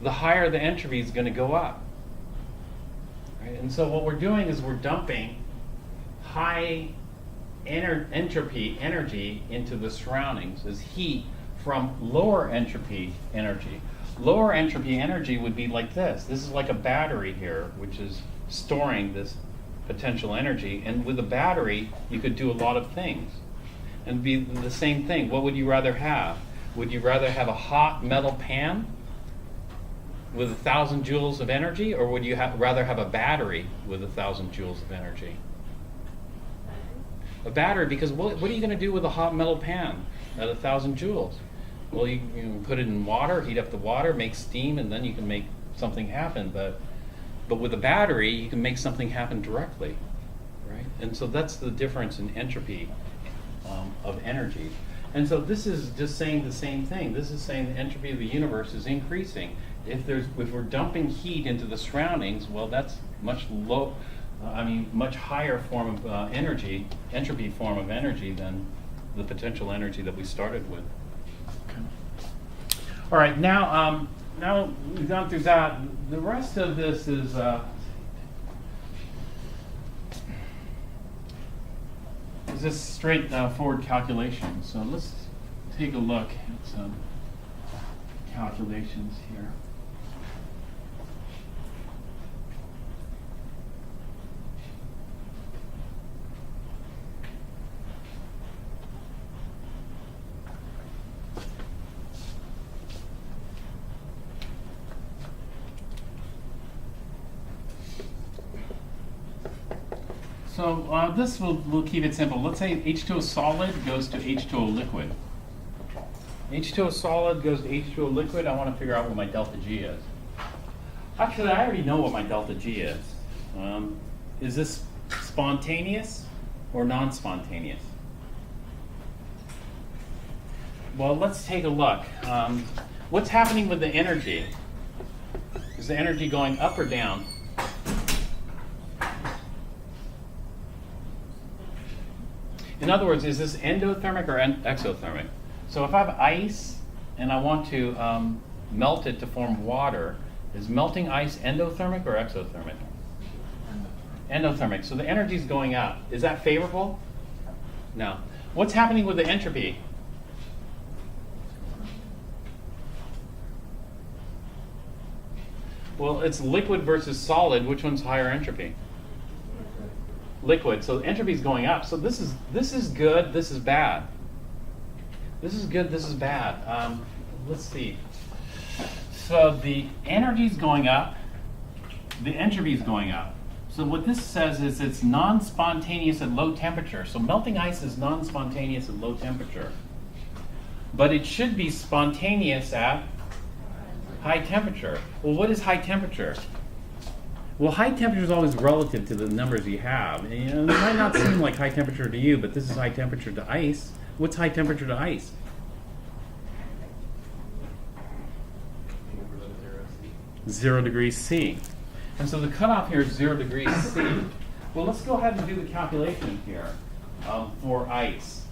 the higher the entropy is going to go up. Right? And so what we're doing is we're dumping high entropy energy into the surroundings as heat from lower entropy energy. Lower entropy energy would be like this. This is like a battery here, which is storing this potential energy. And with a battery, you could do a lot of things. And be the same thing. What would you rather have? Would you rather have a hot metal pan with 1,000 joules of energy, or would you rather have a battery with 1,000 joules of energy? A battery, because what are you going to do with a hot metal pan at 1,000 joules? Well, you can put it in water, heat up the water, make steam, and then you can make something happen. But with a battery, you can make something happen directly, right? And so that's the difference in entropy of energy. And so this is just saying the same thing. This is saying the entropy of the universe is increasing. If we're dumping heat into the surroundings, well, that's much higher form of entropy form of energy than the potential energy that we started with. Okay. All right, now we've gone through that. The rest of this is just straightforward calculation. So let's take a look at some calculations here. So this we'll keep it simple. Let's say H2O solid goes to H2O liquid. H2O solid goes to H2O liquid. I want to figure out what my delta G is. Actually, I already know what my delta G is. Is this spontaneous or non-spontaneous? Well, let's take a look. What's happening with the energy? Is the energy going up or down? In other words, is this endothermic or exothermic? So if I have ice and I want to melt it to form water, is melting ice endothermic or exothermic? Endothermic. So the energy is going up. Is that favorable? No. What's happening with the entropy? Well, it's liquid versus solid. Which one's higher entropy? Liquid. So entropy is going up. So this is good. This is bad. This is good. This is bad. Let's see. So the energy is going up. The entropy is going up. So what this says is it's non-spontaneous at low temperature. So melting ice is non-spontaneous at low temperature. But it should be spontaneous at high temperature. Well, what is high temperature? Well, high temperature is always relative to the numbers you have. And, it might not seem like high temperature to you, but this is high temperature to ice. What's high temperature to ice? 0 degrees C. And so the cutoff here is 0 degrees C. Well, let's go ahead and do the calculation here for ice.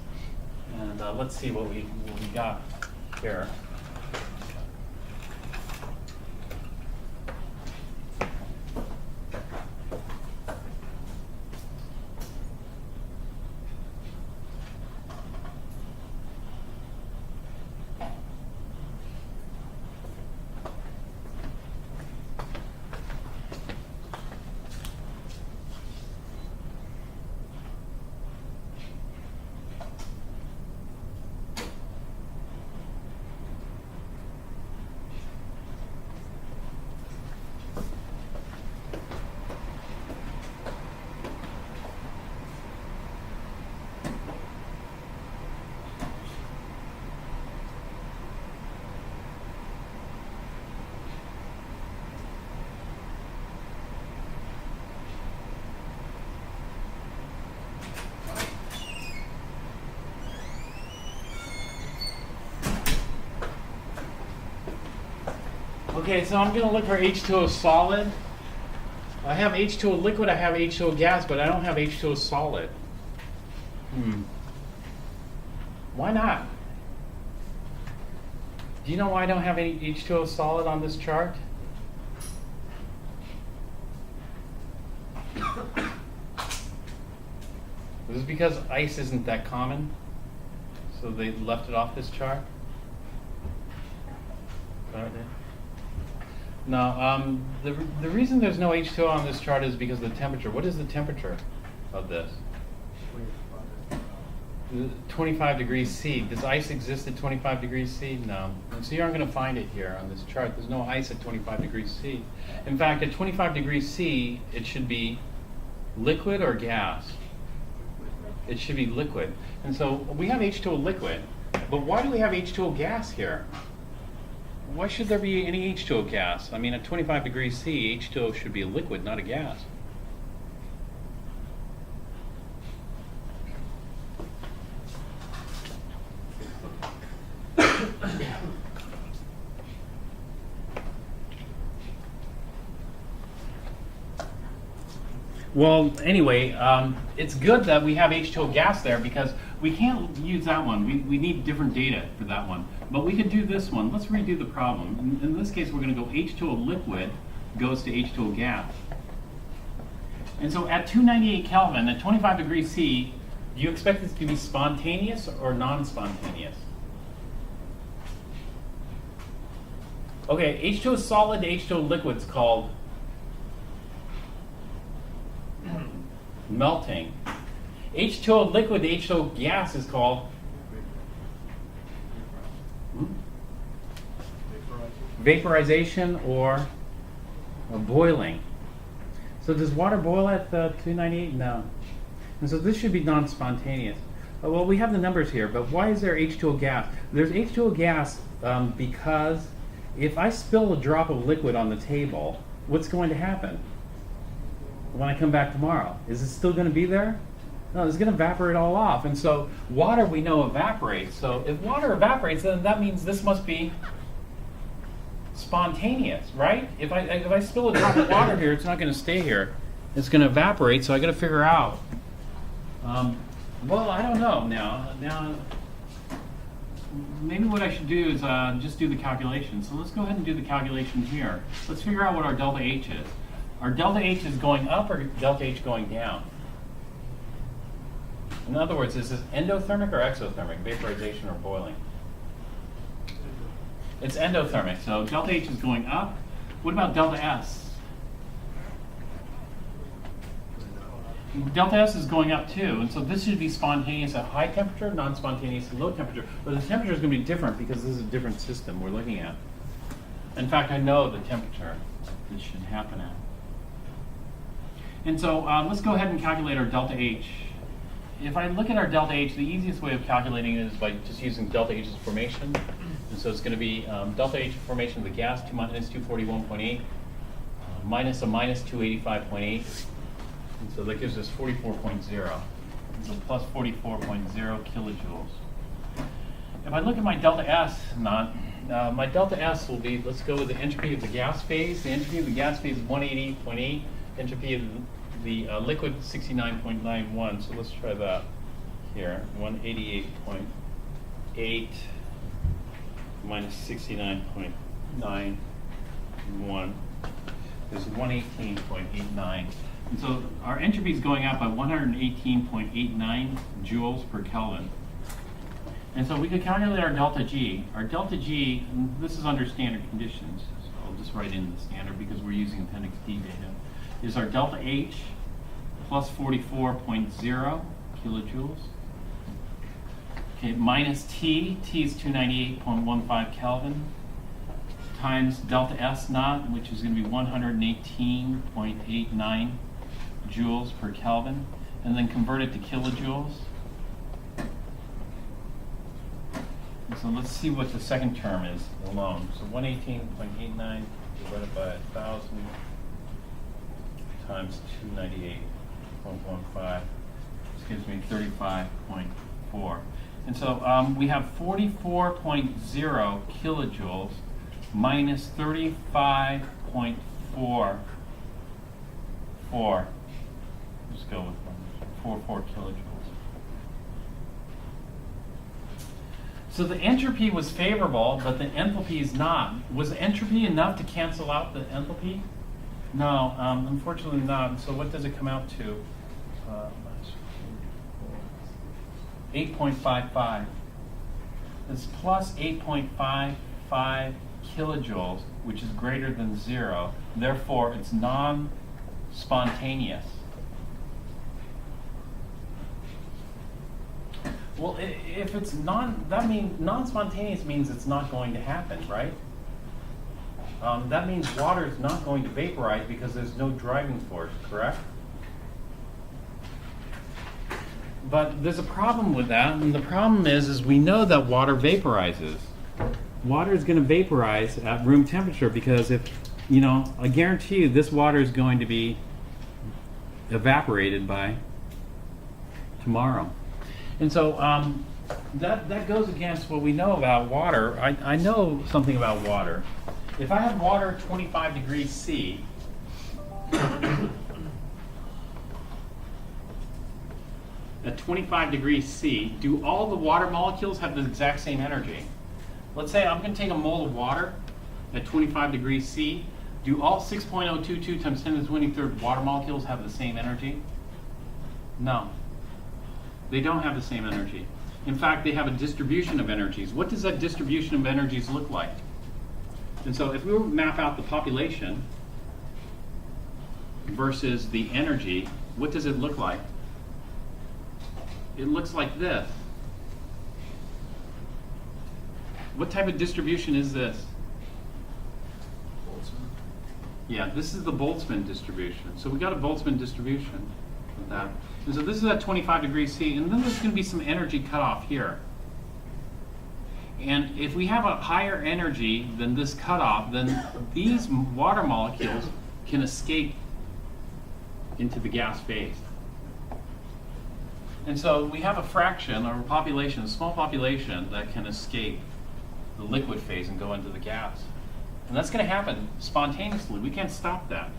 And let's see what we got here. Okay, so I'm going to look for H2O solid. I have H2O liquid, I have H2O gas, but I don't have H2O solid. Why not? Do you know why I don't have any H2O solid on this chart? This is because ice isn't that common, so they left it off this chart. No, the reason there's no H2O on this chart is because of the temperature. What is the temperature of this? 25 degrees C. Does ice exist at 25 degrees C? No. And so you aren't going to find it here on this chart. There's no ice at 25 degrees C. In fact, at 25 degrees C, it should be liquid or gas? It should be liquid. And so we have H2O liquid, but why do we have H2O gas here? Why should there be any H2O gas? I mean, at 25 degrees C, H2O should be a liquid, not a gas. Well, anyway, it's good that we have H2O gas there because we can't use that one. We need different data for that one. But we could do this one. Let's redo the problem. In this case, we're going to go H2O liquid goes to H2O gas. And so at 298 Kelvin, at 25 degrees C, do you expect this to be spontaneous or non-spontaneous? Okay, H2O solid to H2O liquid is called melting. H2O liquid to H2O gas is called vaporization or boiling. So does water boil at 298? No. And so this should be non-spontaneous. Well, we have the numbers here, but why is there H2O gas? There's H2O gas because if I spill a drop of liquid on the table, what's going to happen when I come back tomorrow? Is it still going to be there? No, it's going to evaporate all off. And so water we know evaporates. So if water evaporates, then that means this must be spontaneous, right? If I spill a drop of water here, it's not going to stay here. It's going to evaporate, so I got to figure out. Well, I don't know now. Maybe what I should do is just do the calculation. So let's go ahead and do the calculation here. Let's figure out what our delta H is. Our delta H is going up or delta H going down? In other words, is this endothermic or exothermic, vaporization or boiling? It's endothermic, so delta H is going up. What about delta S? Delta S is going up too, and so this should be spontaneous at high temperature, non-spontaneous at low temperature. But the temperature is going to be different because this is a different system we're looking at. In fact, I know the temperature this should happen at. And so let's go ahead and calculate our delta H. If I look at our delta H, the easiest way of calculating it is by just using delta H's formation. And so it's going to be delta H formation of the gas, minus 241.8, minus a minus 285.8. And so that gives us 44.0. So plus 44.0 kilojoules. If I look at my delta S, my delta S will be, let's go with the entropy of the gas phase. The entropy of the gas phase is 180.8. Entropy of the liquid 69.91. So let's try that here. 188.8 minus 69.91 is 118.89. And so our entropy is going up by 118.89 joules per Kelvin. And so we could calculate our delta G. Our delta G, and this is under standard conditions, so I'll just write in the standard because we're using appendix D data, is our delta H plus 44.0 kilojoules. Okay, minus T is 298.15 Kelvin, times delta S naught, which is going to be 118.89 joules per Kelvin, and then convert it to kilojoules. And so let's see what the second term is alone. So 118.89 divided by 1,000 times 298.15. This gives me 35.4. And so we have 44.0 kilojoules minus 35.4. Just go with 44 kilojoules. So the entropy was favorable, but the enthalpy is not. Was the entropy enough to cancel out the enthalpy? No, unfortunately not. So what does it come out to? 8.55. It's plus 8.55 kilojoules, which is greater than 0. Therefore, it's non-spontaneous. Well, if it's non-spontaneous means it's not going to happen, right? That means water is not going to vaporize because there's no driving force, correct? But there's a problem with that, and the problem is we know that water vaporizes. Water is going to vaporize at room temperature because I guarantee you this water is going to be evaporated by tomorrow. And so that goes against what we know about water. I know something about water. If I have water at 25 degrees C, at 25 degrees C, do all the water molecules have the exact same energy? Let's say I'm going to take a mole of water at 25 degrees C. Do all 6.022 times 10 to the 23rd water molecules have the same energy? No. They don't have the same energy. In fact, they have a distribution of energies. What does that distribution of energies look like? And so if we were to map out the population versus the energy, what does it look like? It looks like this. What type of distribution is this? Boltzmann. Yeah, this is the Boltzmann distribution. So we got a Boltzmann distribution. with that. And so this is at 25 degrees C, and then there's going to be some energy cut off here. And if we have a higher energy than this cutoff, then these water molecules can escape into the gas phase. And so we have a fraction or a population, a small population that can escape the liquid phase and go into the gas. And that's going to happen spontaneously. We can't stop that.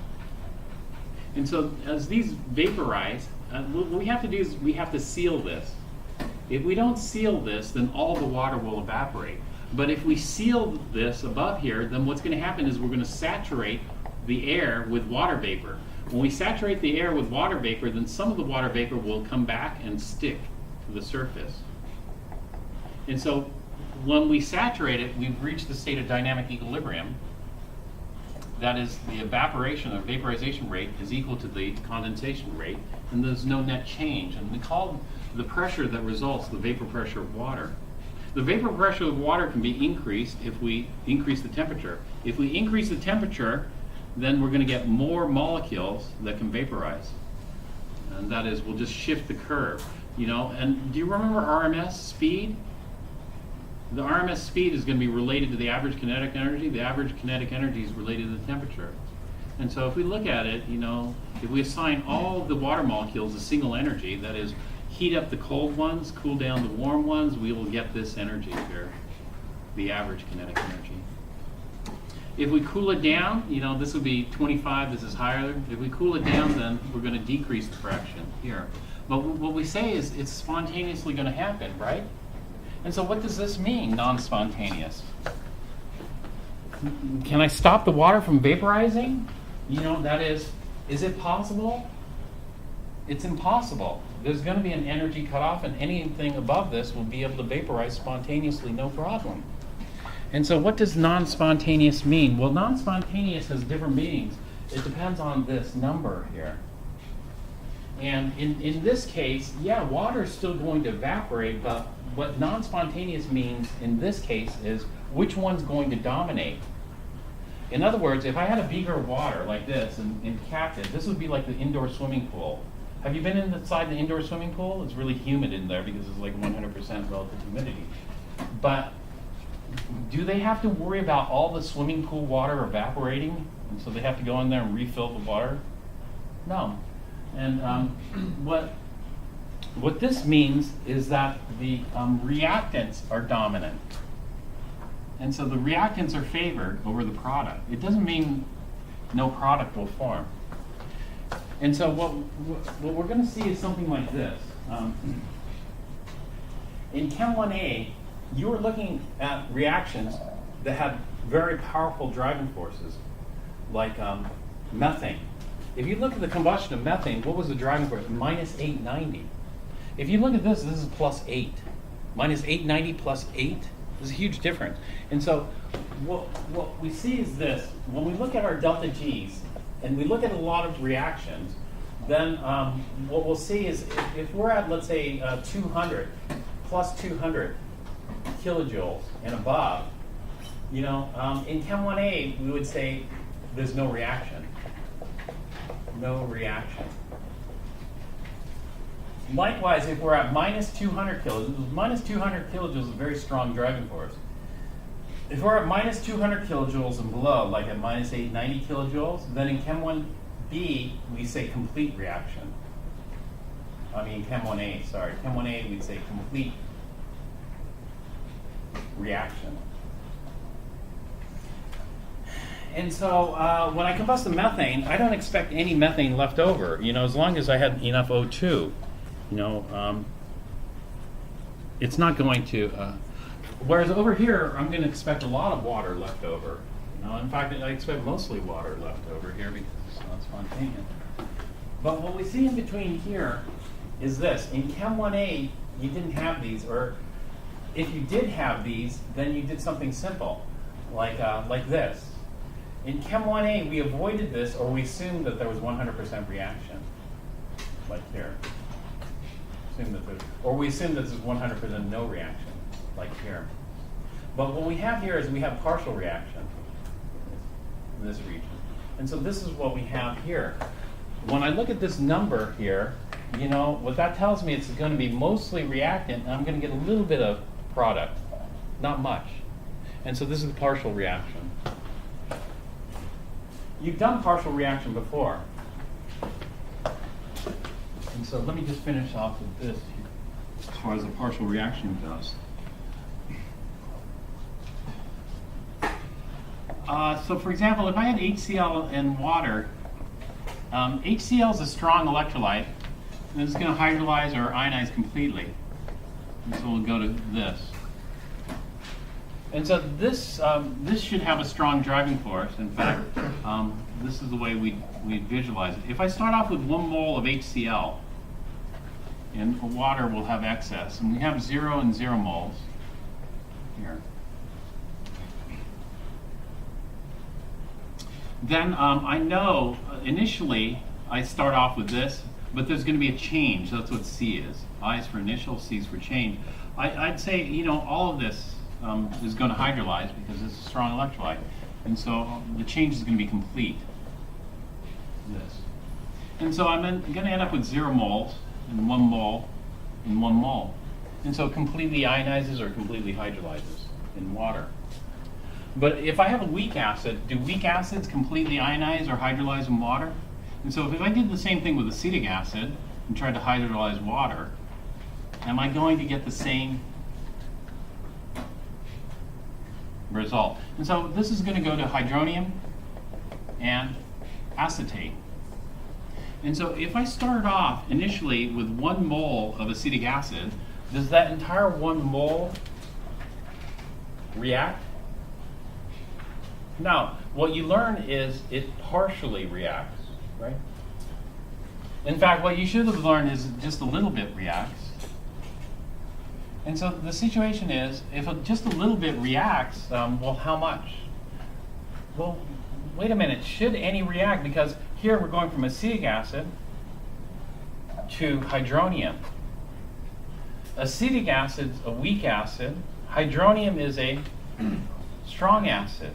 And so as these vaporize, what we have to do is we have to seal this. If we don't seal this, then all the water will evaporate. But if we seal this above here, then what's going to happen is we're going to saturate the air with water vapor. When we saturate the air with water vapor, then some of the water vapor will come back and stick to the surface. And so when we saturate it, we've reached the state of dynamic equilibrium. That is, the evaporation or vaporization rate is equal to the condensation rate, and there's no net change. And we call the pressure that results the vapor pressure of water. The vapor pressure of water can be increased if we increase the temperature. If we increase the temperature, then we're going to get more molecules that can vaporize. And that is, we'll just shift the curve. You know, and do you remember RMS speed? The RMS speed is going to be related to the average kinetic energy. The average kinetic energy is related to the temperature. And so if we look at it, you know, if we assign all the water molecules a single energy, that is, heat up the cold ones, cool down the warm ones, we will get this energy here, the average kinetic energy. If we cool it down, you know, this would be 25, this is higher. If we cool it down, then we're going to decrease the fraction here. But what we say is it's spontaneously going to happen, right? And so what does this mean, non-spontaneous? Can I stop the water from vaporizing? You know, that is it possible? It's impossible. There's going to be an energy cutoff, and anything above this will be able to vaporize spontaneously, no problem. And so what does non-spontaneous mean? Well, non-spontaneous has different meanings. It depends on this number here. And in this case, yeah, water is still going to evaporate, but what non-spontaneous means in this case is which one's going to dominate. In other words, if I had a beaker of water like this and capped it, this would be like the indoor swimming pool. Have you been inside the indoor swimming pool? It's really humid in there because it's like 100% relative humidity. But do they have to worry about all the swimming pool water evaporating? And so they have to go in there and refill the water? No. And what this means is that the reactants are dominant. And so the reactants are favored over the product. It doesn't mean no product will form. And so what we're going to see is something like this. In Chem 1A, you were looking at reactions that had very powerful driving forces, like methane. If you look at the combustion of methane, what was the driving force? Minus 890. If you look at this is plus 8. Minus 890 plus 8 is a huge difference. And so what we see is this. When we look at our delta G's, and we look at a lot of reactions, then what we'll see is if we're at, let's say, 200, plus 200 kilojoules and above, you know, in Chem 1A, we would say there's no reaction. No reaction. Likewise, if we're at minus 200 kilojoules, minus 200 kilojoules is a very strong driving force. If we're at minus 200 kilojoules and below, like at minus 890 kilojoules, then in Chem 1B, we say complete reaction. I mean, Chem 1A, sorry. Chem 1A, we'd say complete reaction. And so when I combust the methane, I don't expect any methane left over, you know, as long as I had enough O2. You know, it's not going to, whereas over here, I'm going to expect a lot of water left over. You know, in fact, I expect mostly water left over here because it's not spontaneous. But what we see in between here is this. In Chem 1A, you didn't have these, or if you did have these, then you did something simple, like this. In Chem 1A, we avoided this, or we assumed that there was 100% reaction, like here. Or we assumed that this is 100% no reaction, like here. But what we have here is we have partial reaction in this region. And so this is what we have here. When I look at this number here, you know, what that tells me it's going to be mostly reactant, and I'm going to get a little bit of product, not much. And so this is the partial reaction. You've done partial reaction before. And so let me just finish off with this as far as the partial reaction goes. So for example, if I had HCl and water, HCl is a strong electrolyte, and it's going to hydrolyze or ionize completely. And so we'll go to this. And so this should have a strong driving force. In fact, this is the way we visualize it. If I start off with 1 mole of HCl, and water will have excess, and we have 0 and 0 moles here. Then I know initially I start off with this, but there's going to be a change. That's what C is. I is for initial, C is for change. I'd say, you know, all of this is going to hydrolyze because it's a strong electrolyte. And so the change is going to be complete. This. And so I'm going to end up with 0 moles and 1 mole and 1 mole. And so it completely ionizes or completely hydrolyzes in water. But if I have a weak acid, do weak acids completely ionize or hydrolyze in water? And so if I did the same thing with acetic acid and tried to hydrolyze water, am I going to get the same result? And so this is going to go to hydronium and acetate. And so if I start off initially with 1 mole of acetic acid, does that entire 1 mole react? Now, what you learn is it partially reacts, right? In fact, what you should have learned is just a little bit reacts. And so the situation is, if just a little bit reacts, well, how much? Well, wait a minute, should any react? Because here we're going from acetic acid to hydronium. Acetic acid's a weak acid. Hydronium is a strong acid.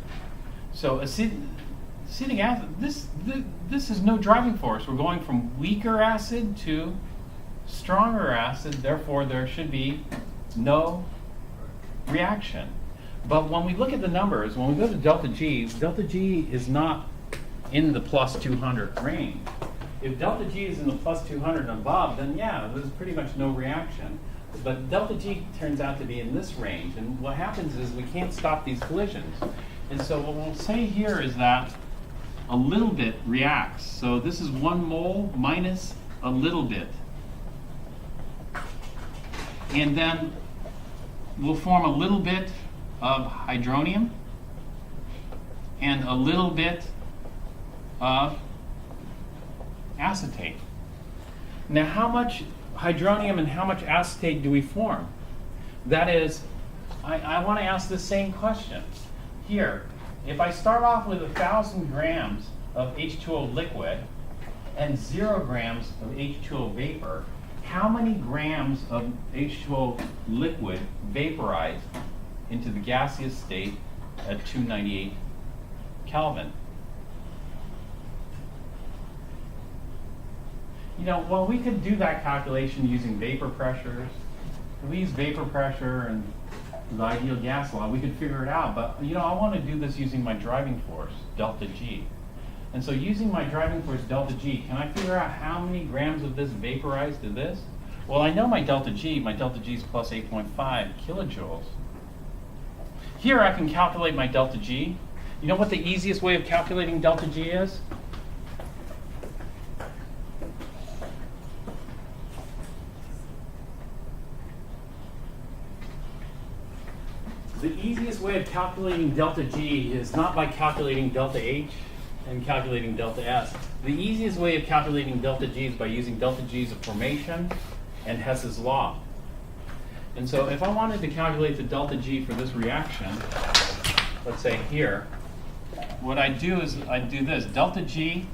So acetic acid, this is no driving force. We're going from weaker acid to stronger acid, therefore there should be no reaction. But when we look at the numbers, when we go to delta G is not in the plus 200 range. If delta G is in the plus 200 and above, then yeah, there's pretty much no reaction. But delta G turns out to be in this range, and what happens is we can't stop these collisions. And so what we'll say here is that a little bit reacts. So this is 1 mole minus a little bit. And then we'll form a little bit of hydronium and a little bit of acetate. Now, how much hydronium and how much acetate do we form? That is, I want to ask the same question. Here, if I start off with 1,000 grams of H2O liquid and 0 grams of H2O vapor, how many grams of H2O liquid vaporize into the gaseous state at 298 Kelvin? You know, well, we could do that calculation using vapor pressures. If we use vapor pressure and the ideal gas law, we could figure it out. But, you know, I want to do this using my driving force, delta G. And so using my driving force, delta G, can I figure out how many grams of this vaporized to this? Well, I know my delta G is plus 8.5 kilojoules. Here I can calculate my delta G. You know what the easiest way of calculating delta G is? The easiest way of calculating delta G is not by calculating delta H and calculating delta S. The easiest way of calculating delta G is by using delta G's of formation and Hess's law. And so if I wanted to calculate the delta G for this reaction, let's say here, what I do is I do this. Delta G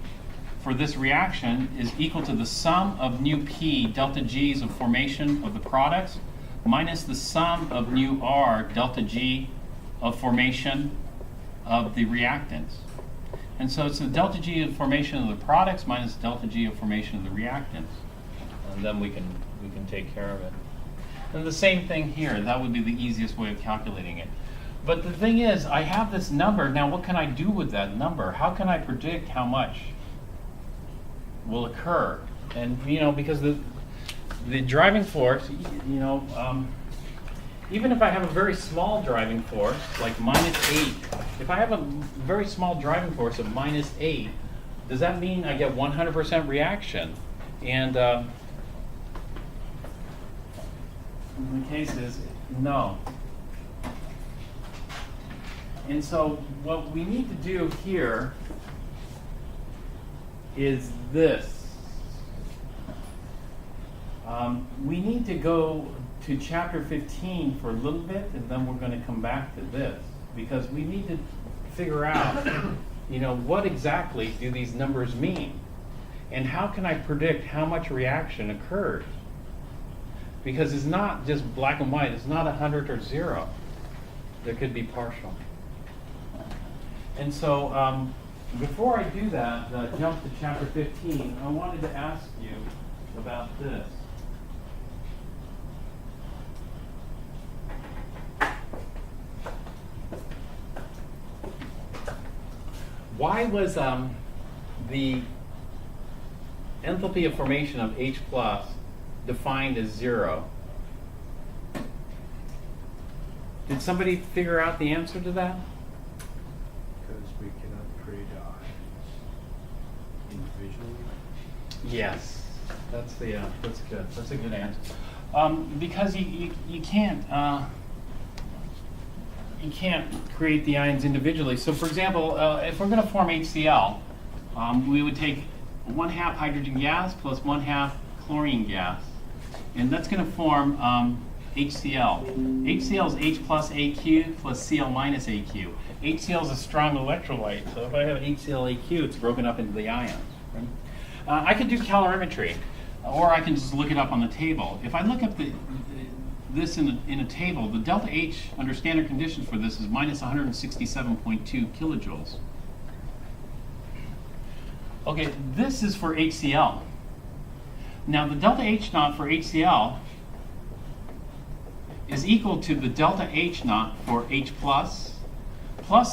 for this reaction is equal to the sum of nu P delta G's of formation of the products minus the sum of nu R delta G of formation of the reactants. And so it's the delta G of formation of the products minus delta G of formation of the reactants. and then we can take care of it. And the same thing here, that would be the easiest way of calculating it. But the thing is, I have this number, now what can I do with that number? How can I predict how much will occur? And, you know, because the driving force, you know, even if I have a very small driving force, like -8, if I have a very small driving force of -8, does that mean I get 100% reaction? And in the case is no. And so what we need to do here is this. We need to go to chapter 15 for a little bit, and then we're going to come back to this, because we need to figure out, you know, what exactly do these numbers mean, and how can I predict how much reaction occurs? Because it's not just black and white. It's not 100 or 0. There could be partial. And so before I do that, jump to chapter 15, I wanted to ask you about this. Why was the enthalpy of formation of H plus defined as 0? Did somebody figure out the answer to that? Because we cannot create ions individually. Yes, that's good. That's a good answer. Because you can't create the ions individually. So, for example, if we're going to form HCl, we would take 1/2 hydrogen gas plus 1/2 chlorine gas, and that's going to form HCl. HCl is H plus AQ plus Cl minus AQ. HCl is a strong electrolyte, so if I have HCl-AQ, it's broken up into the ions. Right? I could do calorimetry, or I can just look it up on the table. If I look up this in a table, the delta H under standard conditions for this is minus 167.2 kilojoules. Okay, this is for HCl. Now the delta H naught for HCl is equal to the delta H naught for H plus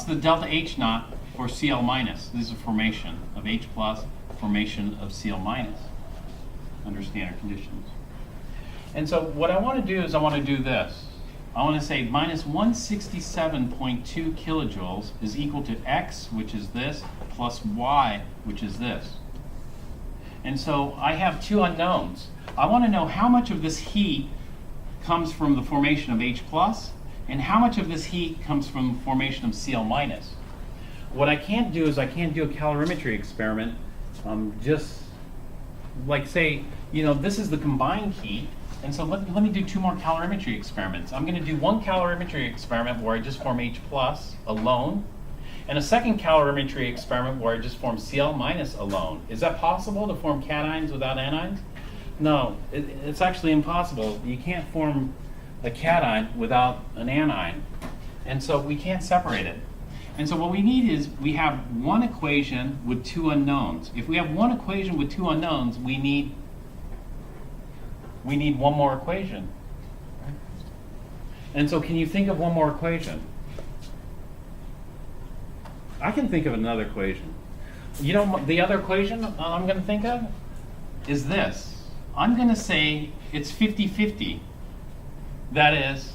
the delta H naught for Cl minus. This is a formation of H plus, formation of Cl minus under standard conditions. And so what I want to do is I want to do this. I want to say minus 167.2 kilojoules is equal to X, which is this, plus Y, which is this. And so I have two unknowns. I want to know how much of this heat comes from the formation of H plus, and how much of this heat comes from the formation of Cl minus. What I can't do is I can't do a calorimetry experiment. Just like say, you know, this is the combined heat, and so let me do 2 more calorimetry experiments. I'm going to do 1 calorimetry experiment where I just form H plus alone, and a second calorimetry experiment where I just form Cl minus alone. Is that possible to form cations without anions? No, it's actually impossible. You can't form a cation without an anion, and so we can't separate it. And so what we need is we have one equation with 2 unknowns. If we have one equation with 2 unknowns, we need 1 more equation. And so can you think of 1 more equation? I can think of another equation. You know, the other equation I'm going to think of is this. I'm going to say it's 50-50. That is,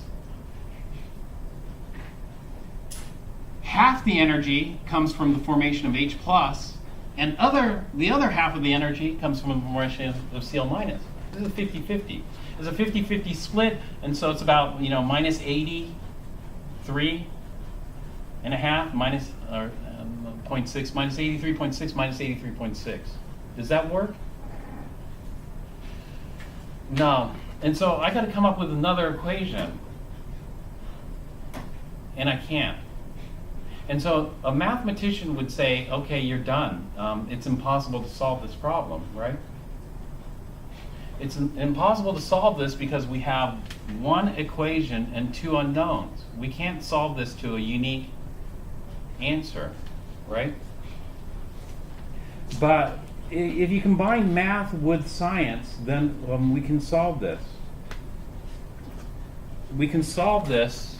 half the energy comes from the formation of H plus, and the other half of the energy comes from the formation of Cl minus. This is a 50-50. It's a 50-50 split, and so it's about, you know, minus 83.5 minus 0.6, minus 83.6 minus 83.6. Does that work? No. And so I got to come up with another equation, and I can't. And so a mathematician would say, okay, you're done. It's impossible to solve this problem, right? It's impossible to solve this because we have 1 equation and 2 unknowns. We can't solve this to a unique answer, right? But if you combine math with science, then we can solve this. We can solve this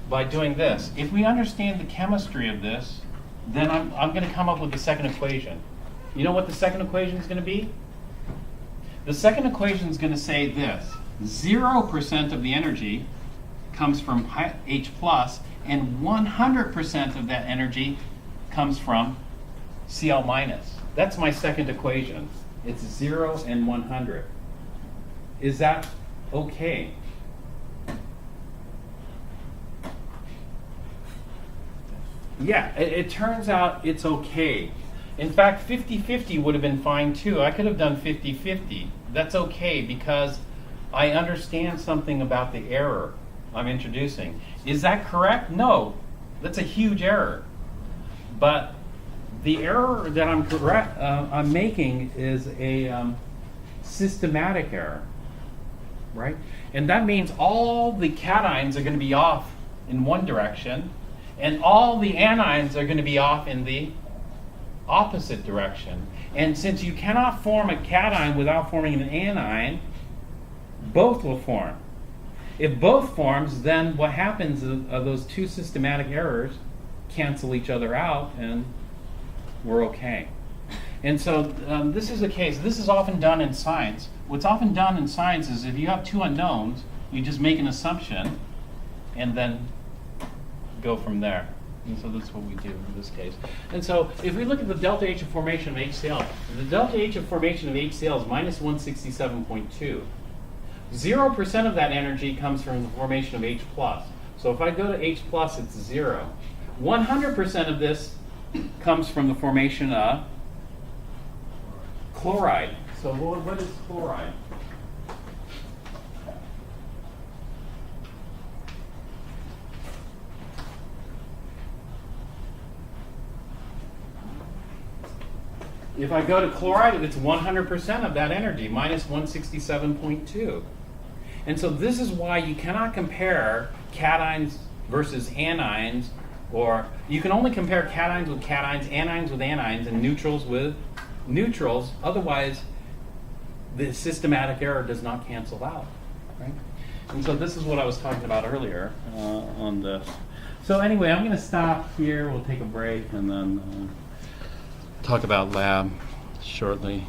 by doing this. If we understand the chemistry of this, then I'm going to come up with the second equation. You know what the second equation is going to be? The second equation is going to say this. 0% of the energy comes from H plus, and 100% of that energy comes from Cl minus. That's my second equation. It's 0 and 100. Is that okay? Yeah, it turns out it's okay. In fact, 50-50 would have been fine too. I could have done 50-50. That's okay because I understand something about the error I'm introducing. Is that correct? No, that's a huge error. But the error that I'm making is a systematic error, right? And that means all the cations are going to be off in one direction, and all the anions are going to be off in the opposite direction. And since you cannot form a cation without forming an anion, both will form. If both forms, then what happens is those two systematic errors cancel each other out, and we're okay. And so this is the case. This is often done in science. What's often done in science is if you have two unknowns, you just make an assumption and then go from there. And so that's what we do in this case. And so if we look at the delta H of formation of HCl, the delta H of formation of HCl is minus 167.2. 0% of that energy comes from the formation of H plus. So if I go to H plus, it's 0. 100% of this comes from the formation of chloride. So what is chloride? If I go to chloride, it's 100% of that energy, minus 167.2. And so this is why you cannot compare cations versus anions, or you can only compare cations with cations, anions with anions, and neutrals with neutrals. Otherwise, the systematic error does not cancel out, right? And so this is what I was talking about earlier on this. So anyway, I'm going to stop here. We'll take a break and then talk about lab shortly.